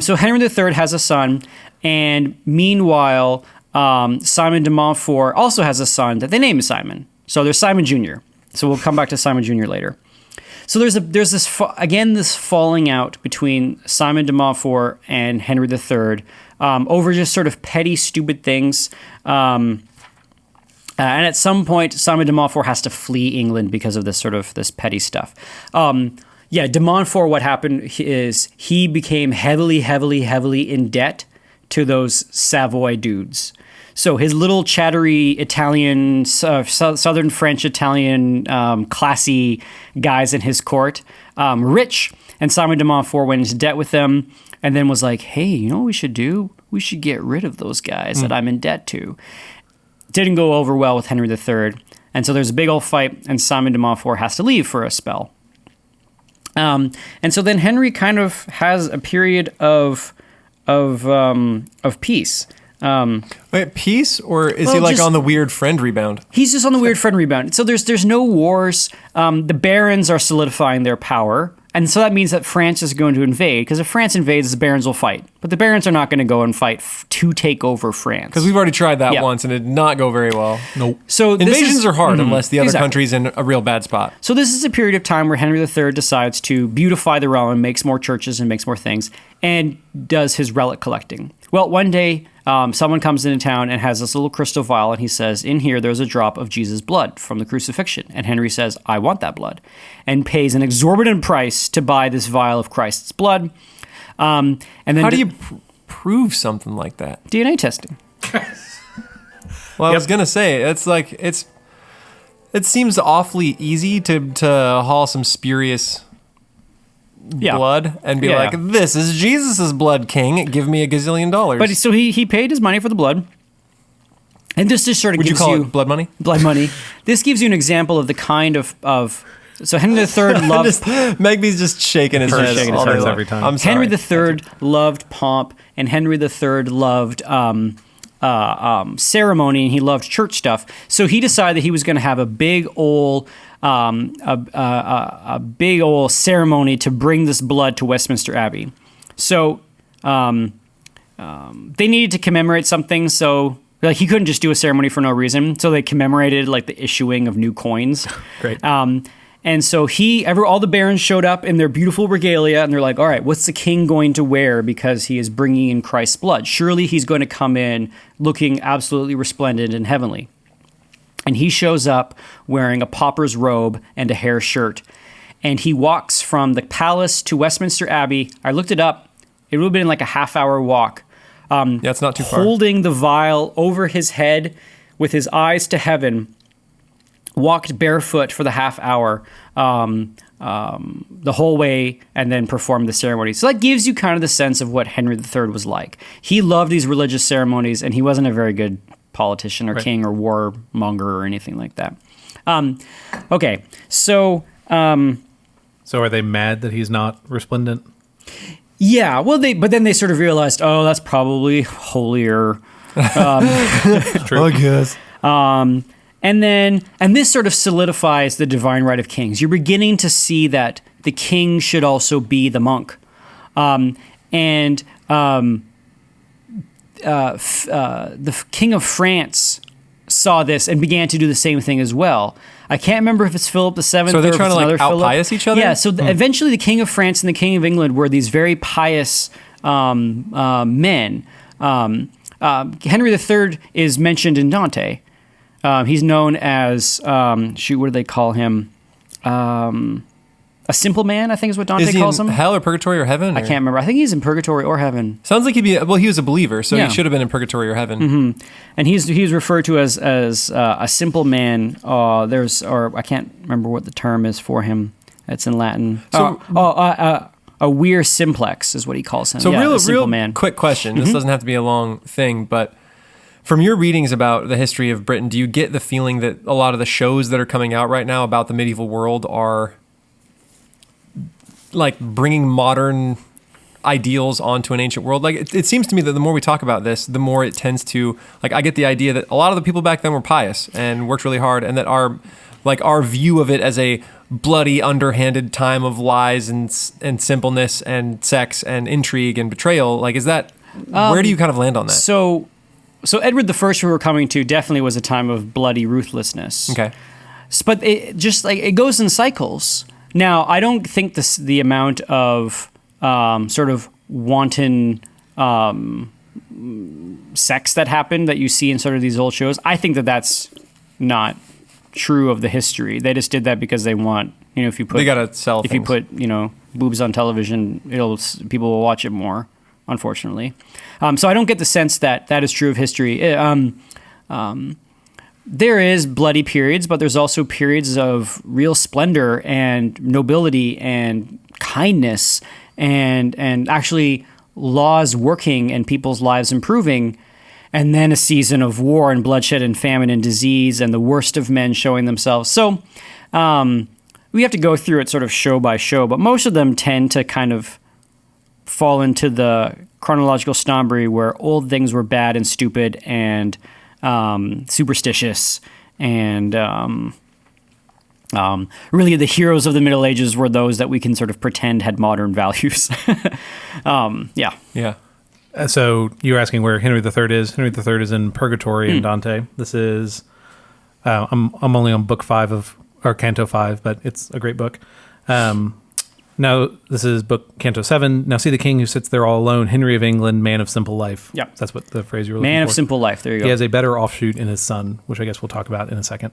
so Henry III has a son, and meanwhile, Simon de Montfort also has a son that they name Simon. So there's Simon Jr. So we'll come back to Simon Jr. later. So there's this falling out between Simon de Montfort and Henry III over just sort of petty, stupid things. And at some point, Simon de Montfort has to flee England because of this petty stuff. De Montfort, what happened is he became heavily in debt to those Savoy dudes. So his little chattery Italian, Southern French Italian, classy guys in his court, rich, and Simon de Montfort went into debt with them, and then was like, hey, you know what we should do? We should get rid of those guys that I'm in debt to. Didn't go over well with Henry III, and so there's a big old fight, and Simon de Montfort has to leave for a spell. And so then Henry kind of has a period of peace. Wait, peace, or is he like just on the weird friend rebound? He's just on the weird friend rebound. So there's no wars. The barons are solidifying their power, and so that means that France is going to invade. Because if France invades, the barons will fight. But the barons are not going to go and fight to take over France. Because we've already tried that Yeah. once and it did not go very well. Nope. So Invasions are hard unless the other Exactly. country's in a real bad spot. So this is a period of time where Henry III decides to beautify the realm and makes more churches and makes more things and does his relic collecting. Well, one day someone comes into town and has this little crystal vial and he says, in here there's a drop of Jesus' blood from the crucifixion. And Henry says, I want that blood, and pays an exorbitant price to buy this vial of Christ's blood. And then How do you prove something like that? DNA testing. Well, I was gonna say it seems awfully easy to haul some spurious blood and be Yeah, like, yeah. this is Jesus' blood, king. Give me $1 gazillion. But so he paid his money for the blood. And this just sort of Would you gives call it blood money? blood money. This gives you an example of the kind of so Henry III loved Megby's just shaking his head shaking his all head day long. every time. I'm sorry. Henry III loved pomp, and Henry III loved ceremony, and he loved church stuff. So he decided that he was going to have a big old ceremony to bring this blood to Westminster Abbey. So they needed to commemorate something. So like he couldn't just do a ceremony for no reason. So they commemorated like the issuing of new coins. Great. And so all the barons showed up in their beautiful regalia, and they're like, all right, what's the king going to wear because he is bringing in Christ's blood? Surely he's going to come in looking absolutely resplendent and heavenly. And he shows up wearing a pauper's robe and a hair shirt. And he walks from the palace to Westminster Abbey. I looked it up. It would have been like a half-hour walk. Yeah, it's not too far. Holding the vial over his head with his eyes to heaven, walked barefoot for the half hour the whole way, and then performed the ceremony. So that gives you kind of the sense of what Henry III was like. He loved these religious ceremonies, and he wasn't a very good politician or king or warmonger or anything like that. Okay, so... So are they mad that he's not resplendent? yeah, well, but then they sort of realized, oh, that's probably holier. True. I guess. And this sort of solidifies the divine right of kings. You're beginning to see that the king should also be the monk. The king of France saw this and began to do the same thing as well. I can't remember if it's Philip VII So are or they if trying it's to another like Philip. out-pious each other? Yeah, so eventually the king of France and the king of England were these very pious men. Henry III is mentioned in Dante. He's known as, what do they call him? A simple man, I think is what Dante Is he calls in him. hell or purgatory or heaven? I or- can't remember. I think he's in purgatory or heaven. Sounds like he was a believer, so Yeah. he should have been in purgatory or heaven. And he's referred to as a simple man. I can't remember what the term is for him. It's in Latin. So- A vir simplex is what he calls him. So yeah, a simple real man. quick question. This doesn't have to be a long thing, but from your readings about the history of Britain, do you get the feeling that a lot of the shows that are coming out right now about the medieval world are like bringing modern ideals onto an ancient world? Like it seems to me that the more we talk about this, the more it tends to, like, I get the idea that a lot of the people back then were pious and worked really hard, and that our view of it as a bloody, underhanded time of lies and simpleness and sex and intrigue and betrayal, like, is that where do you kind of land on that? So Edward I, who we're coming to, definitely was a time of bloody ruthlessness. Okay. But it just like it goes in cycles. Now, I don't think the amount of sort of wanton sex that happened that you see in sort of these old shows, I think that's not true of the history. They just did that because they want, if you put They gotta sell if things. you put boobs on television, people will watch it more. Unfortunately, so I don't get the sense that is true of history. There is bloody periods, but there's also periods of real splendor and nobility and kindness and actually laws working and people's lives improving, and then a season of war and bloodshed and famine and disease and the worst of men showing themselves. So we have to go through it sort of show by show, but most of them tend to kind of fall into the chronological Stombury where old things were bad and stupid and superstitious, and really the heroes of the Middle Ages were those that we can sort of pretend had modern values. Yeah. Yeah. So you're asking where Henry III is. Henry III is in Purgatory in Dante. This is, I'm only on book 5 or Canto 5, but it's a great book. Now, this is book Canto 7. Now see the king who sits there all alone, Henry of England, man of simple life. Yeah. That's what the phrase you were looking for. Man of simple life. There you go. He has a better offshoot in his son, which I guess we'll talk about in a second.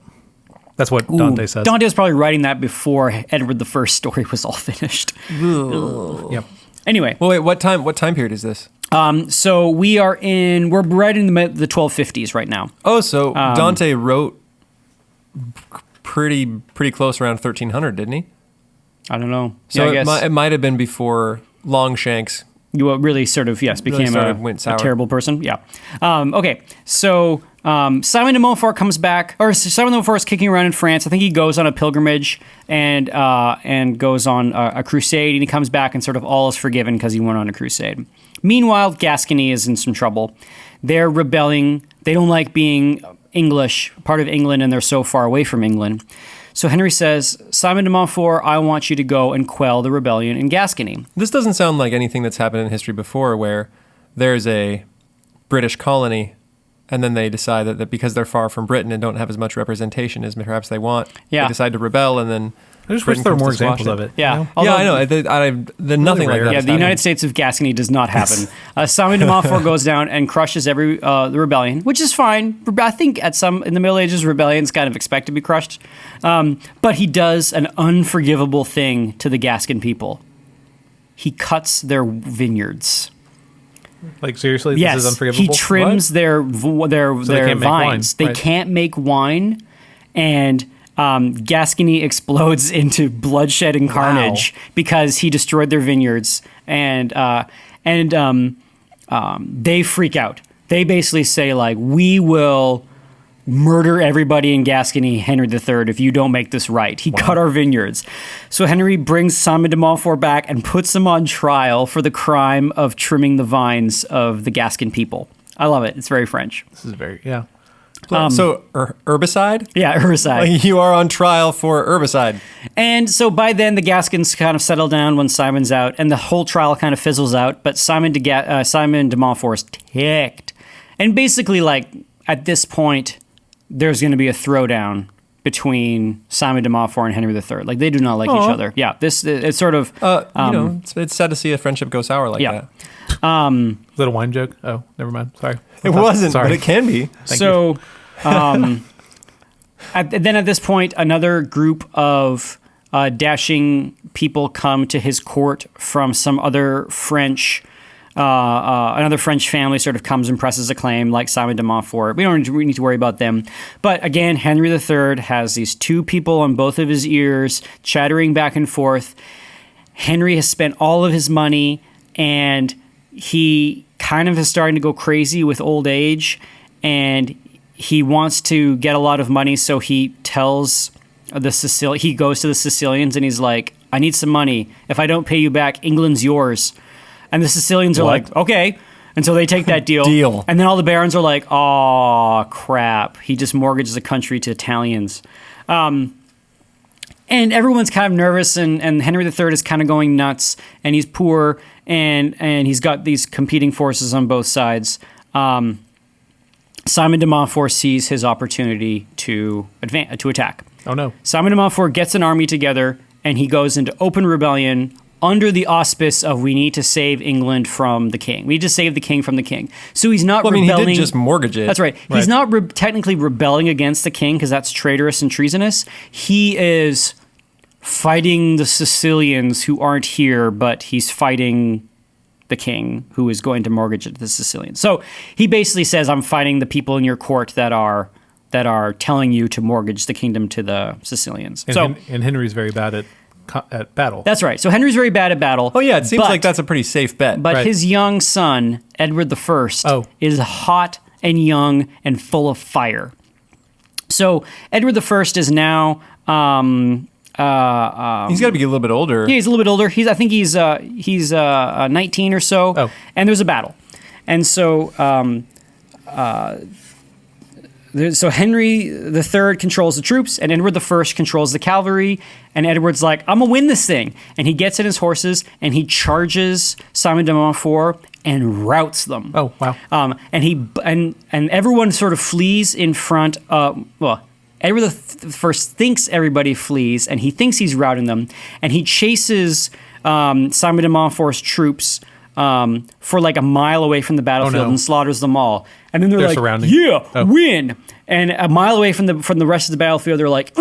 That's what Dante says. Dante was probably writing that before Edward I's story was all finished. Yep. Anyway. Well, wait, what time period is this? So we're right in the 1250s right now. Oh, so Dante wrote pretty close around 1300, didn't he? I don't know. So yeah, I guess it might have been before Longshanks. You really sort of, became went a sour. terrible person. Yeah. Okay. So Simon de Montfort comes back, or Simon de Montfort is kicking around in France. I think he goes on a pilgrimage and goes on a crusade, and he comes back and sort of all is forgiven because he went on a crusade. Meanwhile, Gascony is in some trouble. They're rebelling. They don't like being English, part of England, and they're so far away from England. So Henry says, Simon de Montfort, I want you to go and quell the rebellion in Gascony. This doesn't sound like anything that's happened in history before, where there's a British colony, and then they decide that because they're far from Britain and don't have as much representation as perhaps they want, they decide to rebel, and then I just wish there were more examples of it. Yeah. You know? Although, I know. Nothing like that. Yeah, the United States of Gascony does not happen. Simon de Montfort goes down and crushes the rebellion, which is fine. I think in the Middle Ages, rebellions kind of expect to be crushed. But he does an unforgivable thing to the Gascon people. He cuts their vineyards. Like, seriously? Yes, this is unforgivable? he trims their vines. They can't make wine, and Gascony explodes into bloodshed and carnage because he destroyed their vineyards, and they freak out. They basically say, like, we will murder everybody in Gascony, Henry III, if you don't make this right. He cut our vineyards. So Henry brings Simon de Montfort back and puts him on trial for the crime of trimming the vines of the Gascon people. I love it. It's very French. This is very, So herbicide? Yeah, herbicide. Like, you are on trial for herbicide. And so by then the Gascons kind of settle down when Simon's out, and the whole trial kind of fizzles out. But Simon de Montfort's ticked, and basically, like, at this point, there's going to be a throwdown between Simon de Montfort and Henry III. Like, they do not like each other. Yeah, it's sort of it's sad to see a friendship go sour like that. Is that a wine joke? Oh, never mind. Sorry. It wasn't, Sorry. but it can be. So, then at this point, another group of dashing people come to his court from some other French. Another French family sort of comes and presses a claim, like Simon de Montfort. We don't need to worry about them. But again, Henry III has these two people on both of his ears, chattering back and forth. Henry has spent all of his money, and he kind of is starting to go crazy with old age, and he wants to get a lot of money, so he tells he goes to the Sicilians, and he's like, I need some money. If I don't pay you back, England's yours. And the Sicilians are like, okay. And so they take that deal. And then all the barons are like, oh, crap. He just mortgaged the country to Italians. And everyone's kind of nervous, and Henry III is kind of going nuts, and he's poor, and he's got these competing forces on both sides. Simon de Montfort sees his opportunity to attack. Oh, no. Simon de Montfort gets an army together, and he goes into open rebellion under the auspice of, we need to save England from the king. We need to save the king from the king. So he's not rebelling. He did just mortgage it. That's right. He's not technically rebelling against the king, because that's traitorous and treasonous. He is fighting the Sicilians who aren't here, but he's fighting the king who is going to mortgage it to the Sicilians. So he basically says, I'm fighting the people in your court that are telling you to mortgage the kingdom to the Sicilians. And Henry's very bad at battle. That's right. So Henry's very bad at battle. Oh, yeah. It seems like that's a pretty safe bet. But his young son, Edward I, is hot and young and full of fire. So Edward I is now... he's got to be a little bit older. Yeah, he's a little bit older. I think he's 19 or so. Oh. And there's a battle. And so... So Henry III controls the troops, and Edward I controls the cavalry, and Edward's like, I'm going to win this thing. And he gets in his horses, and he charges Simon de Montfort, and routs them. Oh, wow. And everyone sort of flees in front of, Edward the First thinks everybody flees, and he thinks he's routing them, and he chases Simon de Montfort's troops for like a mile away from the battlefield and slaughters them all. And then they're like, surrounding. Win. And a mile away from the rest of the battlefield, they're like,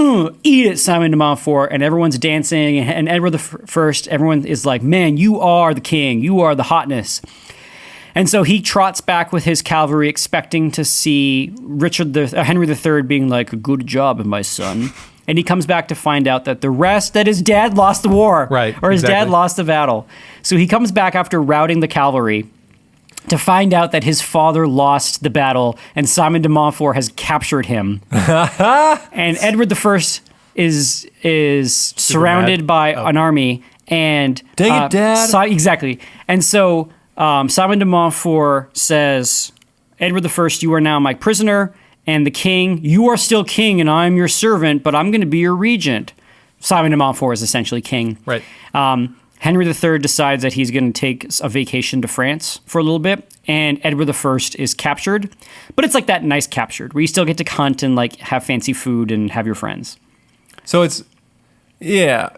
eat it, Simon de Montfort. And everyone's dancing. And Edward the First, everyone is like, man, you are the king. You are the hotness. And so he trots back with his cavalry, expecting to see Henry III being like, good job, my son. And he comes back to find out that his dad lost the war. Right, Or his exactly. dad lost the battle. So he comes back after routing the cavalry to find out that his father lost the battle and Simon de Montfort has captured him. And Edward I is surrounded by an army. And dang it, Dad. Exactly. And so Simon de Montfort says, Edward I, you are now my prisoner. And the king, you are still king and I'm your servant, but I'm going to be your regent. Simon de Montfort is essentially king. Right. Henry III decides that he's going to take a vacation to France for a little bit, and Edward I is captured. But it's like that nice captured, where you still get to hunt and like have fancy food and have your friends. So it's, yeah.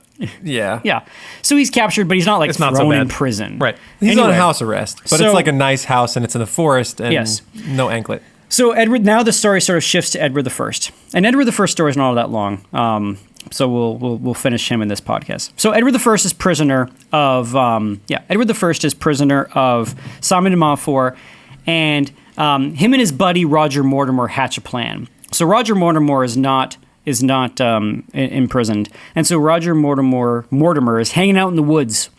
Yeah. So he's captured, but he's not like It's not so thrown bad. in prison. Right. He's Anyway, on house arrest, but so- it's like a nice house and it's in the forest and Yes. no anklet. So now the story sort of shifts to Edward I. And Edward I's story is not all that long. So we'll finish him in this podcast. So Edward I is prisoner of Edward I is prisoner of Simon de Montfort, and him and his buddy Roger Mortimer hatch a plan. So Roger Mortimer is not imprisoned, and so Roger Mortimer is hanging out in the woods,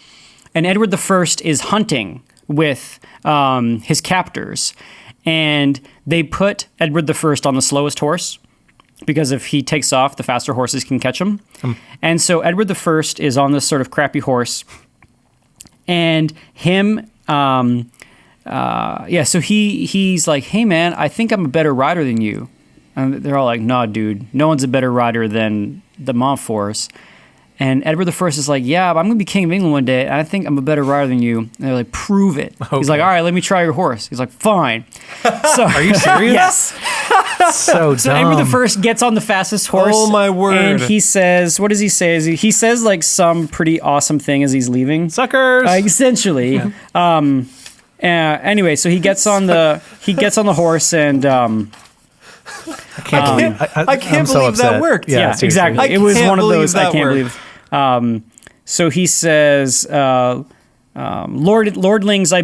and Edward I is hunting with his captors, and they put Edward I on the slowest horse, because if he takes off, the faster horses can catch him. And so Edward I is on this sort of crappy horse. And him, so he's like, hey, man, I think I'm a better rider than you. And they're all like, nah, dude, no one's a better rider than the Montforts. And Edward I is like, yeah, but I'm going to be king of England one day, and I think I'm a better rider than you. And they're like, prove it. Okay. He's like, all right, let me try your horse. He's like, fine. So, Are you serious? Yes. So dumb. So Edward I gets on the fastest horse. Oh, my word. And he says, what does he say? He says like some pretty awesome thing as he's leaving. Suckers. Essentially. Yeah. Anyway, so he gets on the horse and I can't believe, I can't I'm so believe that upset. worked. yeah, seriously. exactly. I It was can't one of believe those that I can't worked. believe. So he says, Lordlings, I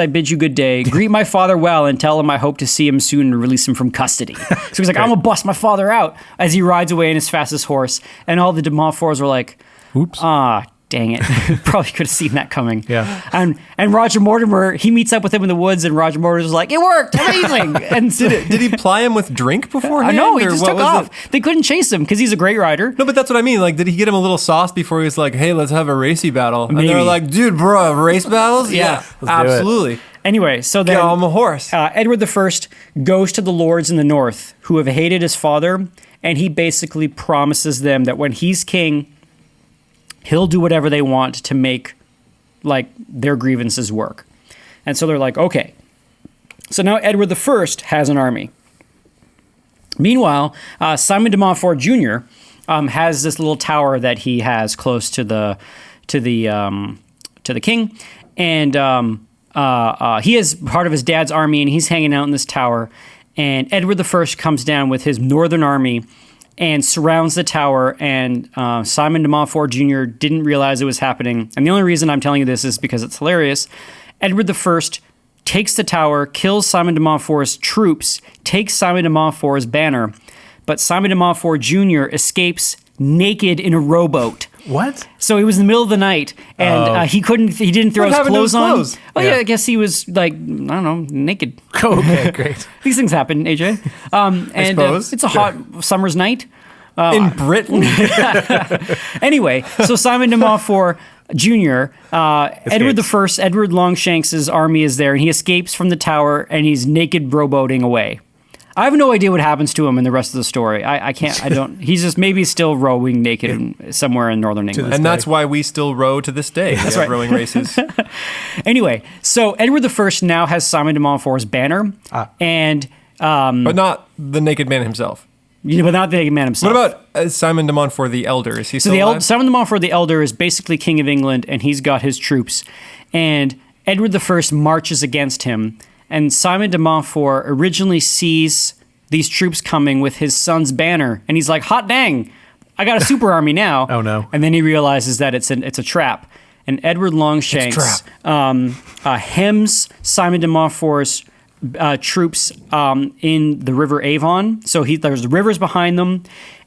bid you good day. Greet my father well and tell him I hope to see him soon and release him from custody. So he's like, I'm gonna bust my father out as he rides away in his fastest horse. And all the de Montforts were like, Oops. dang it. Probably could have seen that coming. Yeah. And Roger Mortimer, he meets up with him in the woods, and Roger Mortimer's like, it worked, amazing. And so, Did he ply him with drink beforehand? no, he or just what took was off. it? They couldn't chase him because he's a great rider. No, but that's what I mean. Like, did he get him a little sauce before he was like, hey, let's have a racy battle? And Maybe. they were like, dude, bro, race battles? Yeah, do it. absolutely. Anyway, so then Get on a horse. Edward I goes to the lords in the north who have hated his father, and he basically promises them that when he's king, he'll do whatever they want to make like their grievances work. And so they're like, okay. So now Edward I has an army. Meanwhile, Simon de Montfort Jr. Has this little tower that he has close to the king, and he is part of his dad's army, and he's hanging out in this tower. And Edward I comes down with his northern army and surrounds the tower, and Simon de Montfort Jr. didn't realize it was happening. And the only reason I'm telling you this is because it's hilarious. Edward I takes the tower, kills Simon de Montfort's troops, takes Simon de Montfort's banner, but Simon de Montfort Jr. escapes naked in a rowboat. What? So it was in the middle of the night, and he didn't throw What his happened to his clothes on. clothes? Oh yeah, Yeah. I guess he was like, I don't know, naked. Okay, great. These things happen, AJ. And suppose. it's a hot summer's night. In Britain? Anyway, so Simon de Montfort Jr., Edward Longshanks' army is there, and he escapes from the tower, and he's naked rowboating away. I have no idea what happens to him in the rest of the story. I can't. I don't. He's just maybe still rowing naked somewhere in northern England. And that's why we still row to this day. That's right. Rowing races. Anyway, so Edward I now has Simon de Montfort's banner, and but not the naked man himself. But not the naked man himself. What about Simon de Montfort the Elder? Is he still alive? Simon de Montfort the Elder is basically king of England, and he's got his troops. And Edward I marches against him, and Simon de Montfort originally sees these troops coming with his son's banner, and he's like, hot dang, I got a super army now. Oh, no. And then he realizes that it's a trap. And Edward Longshanks hems Simon de Montfort's troops in the River Avon. So there's rivers behind them,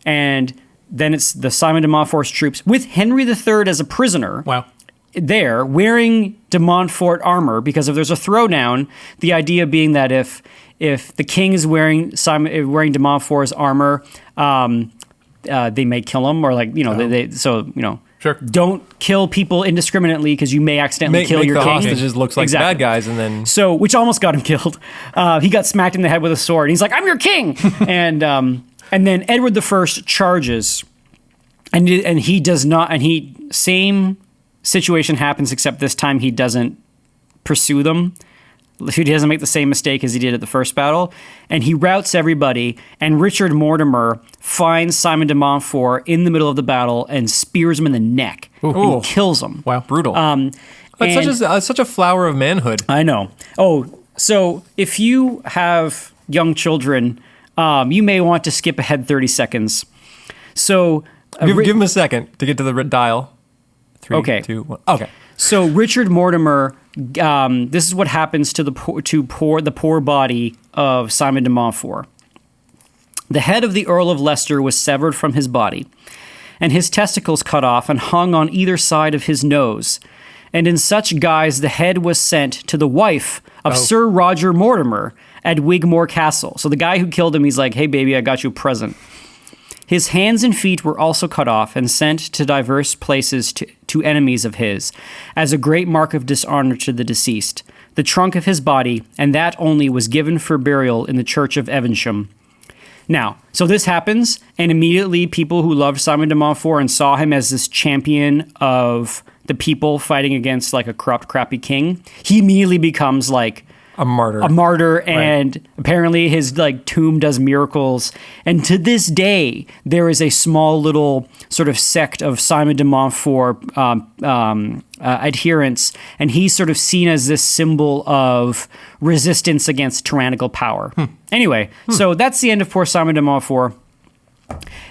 and then it's the Simon de Montfort's troops with Henry III as a prisoner. Wow. There, wearing de Montfort armor, because if there's a throwdown, the idea being that if the king is wearing de Montfort's armor, they may kill him, or Sure. Don't kill people indiscriminately because you may accidentally kill your the king. hostages looks like bad guys, and then which almost got him killed. He got smacked in the head with a sword, and he's like, "I'm your king!" and then Edward I charges, and he does not, and same situation happens, except this time he doesn't pursue them. He doesn't make the same mistake as he did at the first battle, and he routs everybody, and Richard Mortimer finds Simon de Montfort in the middle of the battle and spears him in the neck and kills him. Wow. brutal. That's such a flower of manhood. I know. Oh, so if you have young children, you may want to skip ahead 30 seconds. So Give him a second to get to the dial. 3, 2, 1. Okay. So Richard Mortimer, this is what happens to the poor body of Simon de Montfort. The head of the Earl of Leicester was severed from his body, and his testicles cut off and hung on either side of his nose. And in such guise the head was sent to the wife of Sir Roger Mortimer at Wigmore Castle. So the guy who killed him, he's like, "Hey baby, I got you a present." His hands and feet were also cut off and sent to diverse places to enemies of his, as a great mark of dishonor to the deceased. The trunk of his body, and that only, was given for burial in the church of Evesham. Now, so this happens, and immediately people who loved Simon de Montfort and saw him as this champion of the people fighting against like a corrupt, crappy king, he immediately becomes like A martyr, and apparently his like tomb does miracles. And to this day, there is a small little sort of sect of Simon de Montfort adherents, and he's sort of seen as this symbol of resistance against tyrannical power. Anyway, so that's the end of poor Simon de Montfort.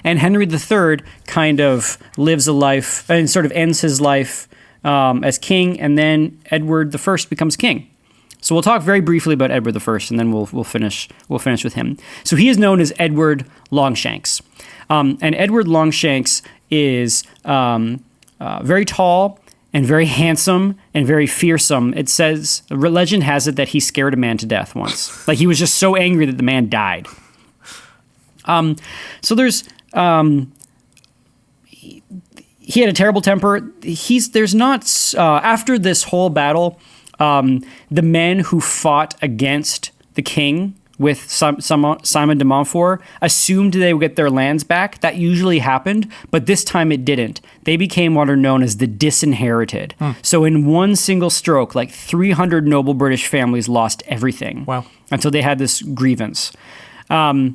And Henry III kind of lives a life and sort of ends his life as king, and then Edward I becomes king. So we'll talk very briefly about Edward I, and then we'll finish with him. So he is known as Edward Longshanks, and Edward Longshanks is very tall and very handsome and very fearsome. It says, legend has it that he scared a man to death once. Like he was just so angry that the man died. So there's he had a terrible temper. After this whole battle. The men who fought against the king with Simon de Montfort assumed they would get their lands back. That usually happened, but this time it didn't. They became what are known as the disinherited. So in one single stroke, like 300 noble British families lost everything. Wow. And so they had this grievance. Edward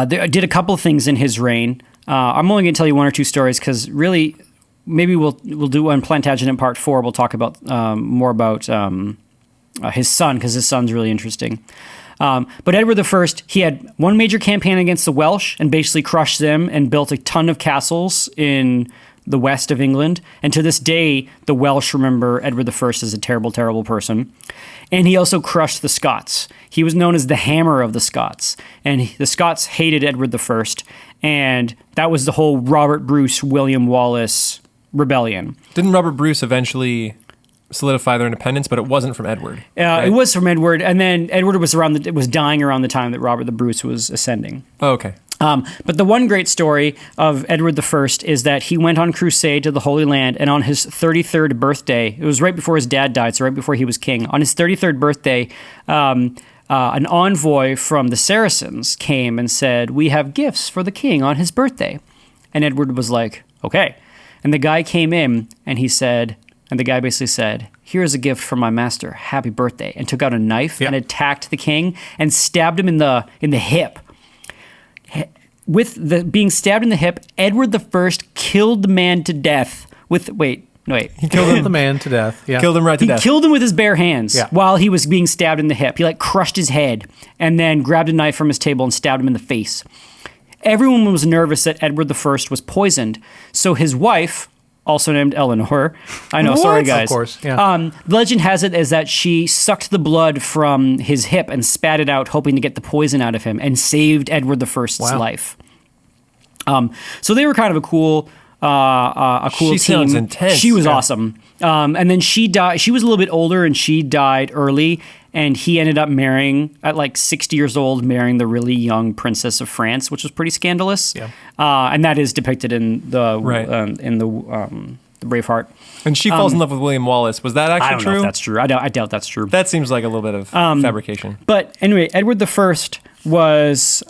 did a couple things in his reign. I'm only going to tell you one or two stories because really... Maybe we'll do on Plantagenet Part 4. We'll talk about more about his son, because his son's really interesting. But Edward I, he had one major campaign against the Welsh and basically crushed them and built a ton of castles in the west of England. And to this day, the Welsh remember Edward I as a terrible, terrible person. And he also crushed the Scots. He was known as the Hammer of the Scots. And the Scots hated Edward I. And that was the whole Robert Bruce, William Wallace rebellion. Didn't Robert Bruce eventually solidify their independence, but it wasn't from Edward? Right? It was from Edward, and then Edward was dying around the time that Robert the Bruce was ascending. Oh, okay. But the one great story of Edward I is that he went on crusade to the Holy Land, and on his 33rd birthday, it was right before his dad died, so right before he was king, on his 33rd birthday, an envoy from the Saracens came and said, "We have gifts for the king on his birthday." And Edward was like, "Okay." And the guy came in, and the guy basically said, "Here's a gift from my master. Happy birthday." And took out a knife and attacked the king and stabbed him in the hip. With being stabbed in the hip, Edward I killed the man to death with... Wait. He killed the man to death. Yeah. Killed him right to death. He killed him with his bare hands while he was being stabbed in the hip. He crushed his head and then grabbed a knife from his table and stabbed him in the face. Everyone was nervous that Edward I was poisoned. So his wife, also named Eleanor. I know, sorry guys. Of course, yeah. Legend has it as that she sucked the blood from his hip and spat it out, hoping to get the poison out of him, and saved Edward I's life. So they were kind of a cool team. She sounds intense. She was awesome. And then she died. She was a little bit older, and she died early. And he ended up marrying, at 60 years old, marrying the really young Princess of France, which was pretty scandalous. Yeah. And that is depicted in the Braveheart. And she falls in love with William Wallace. Was that actually I don't true? know if that's true. I doubt that's true. That seems like a little bit of fabrication. But anyway, Edward I was...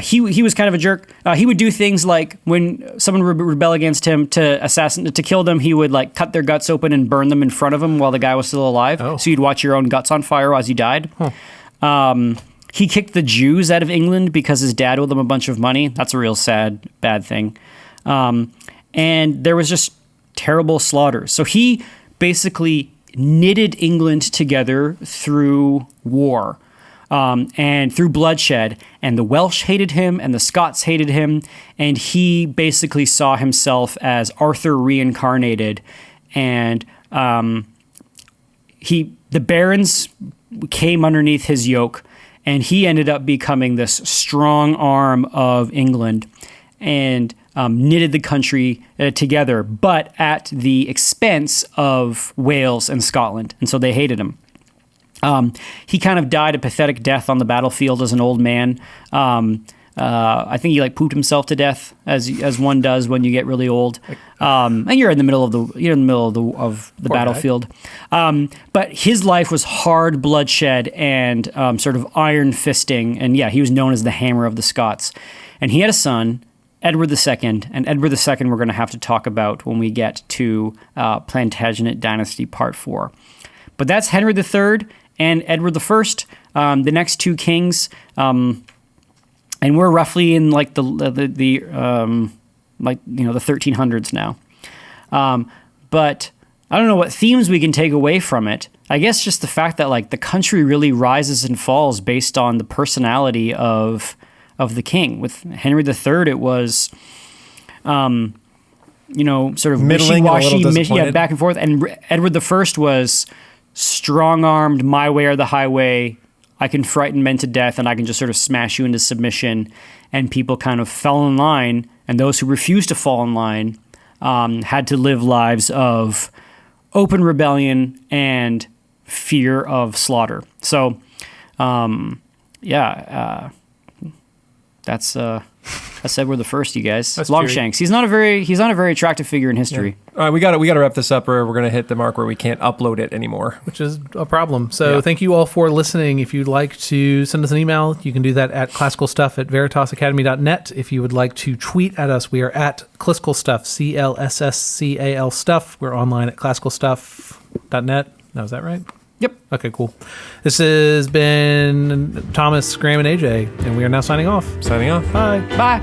he was kind of a jerk. He would do things like when someone would rebel against him to kill them, he would cut their guts open and burn them in front of him while the guy was still alive. Oh. So you'd watch your own guts on fire as he died. Huh. He kicked the Jews out of England because his dad owed them a bunch of money. That's a real sad, bad thing. And there was just terrible slaughters. So he basically knitted England together through war. And through bloodshed, and the Welsh hated him, and the Scots hated him, and he basically saw himself as Arthur reincarnated, and the barons came underneath his yoke, and he ended up becoming this strong arm of England, and knitted the country together, but at the expense of Wales and Scotland, and so they hated him. He kind of died a pathetic death on the battlefield as an old man. I think he pooped himself to death, as one does when you get really old. And you're in the middle of the battlefield. But his life was hard bloodshed and sort of iron fisting. And he was known as the Hammer of the Scots. And he had a son, Edward II, and Edward II we're going to have to talk about when we get to Plantagenet Dynasty Part 4. But that's Henry III and Edward I, the next two kings, and we're roughly in the 1300s now. But I don't know what themes we can take away from it. I guess just the fact that the country really rises and falls based on the personality of the king. With Henry III, it was sort of middling, wishy-washy, back and forth, and Edward I was strong-armed, my way or the highway. I can frighten men to death, and I can just sort of smash you into submission. And people kind of fell in line, and those who refused to fall in line had to live lives of open rebellion and fear of slaughter. So, that's Edward I, you guys. That's Longshanks. He's not a very attractive figure in history. Yeah. All right, we got to wrap this up, or we're going to hit the mark where we can't upload it anymore, which is a problem. So thank you all for listening. If you'd like to send us an email, you can do that at classicalstuff@veritasacademy.net. If you would like to tweet at us, we are at classicalstuff, CLSSCAL stuff. We're online at classicalstuff.net. Now, is that right? Yep. Okay, cool. This has been Thomas, Graeme, and AJ, and we are now signing off. Signing off. Bye. Bye.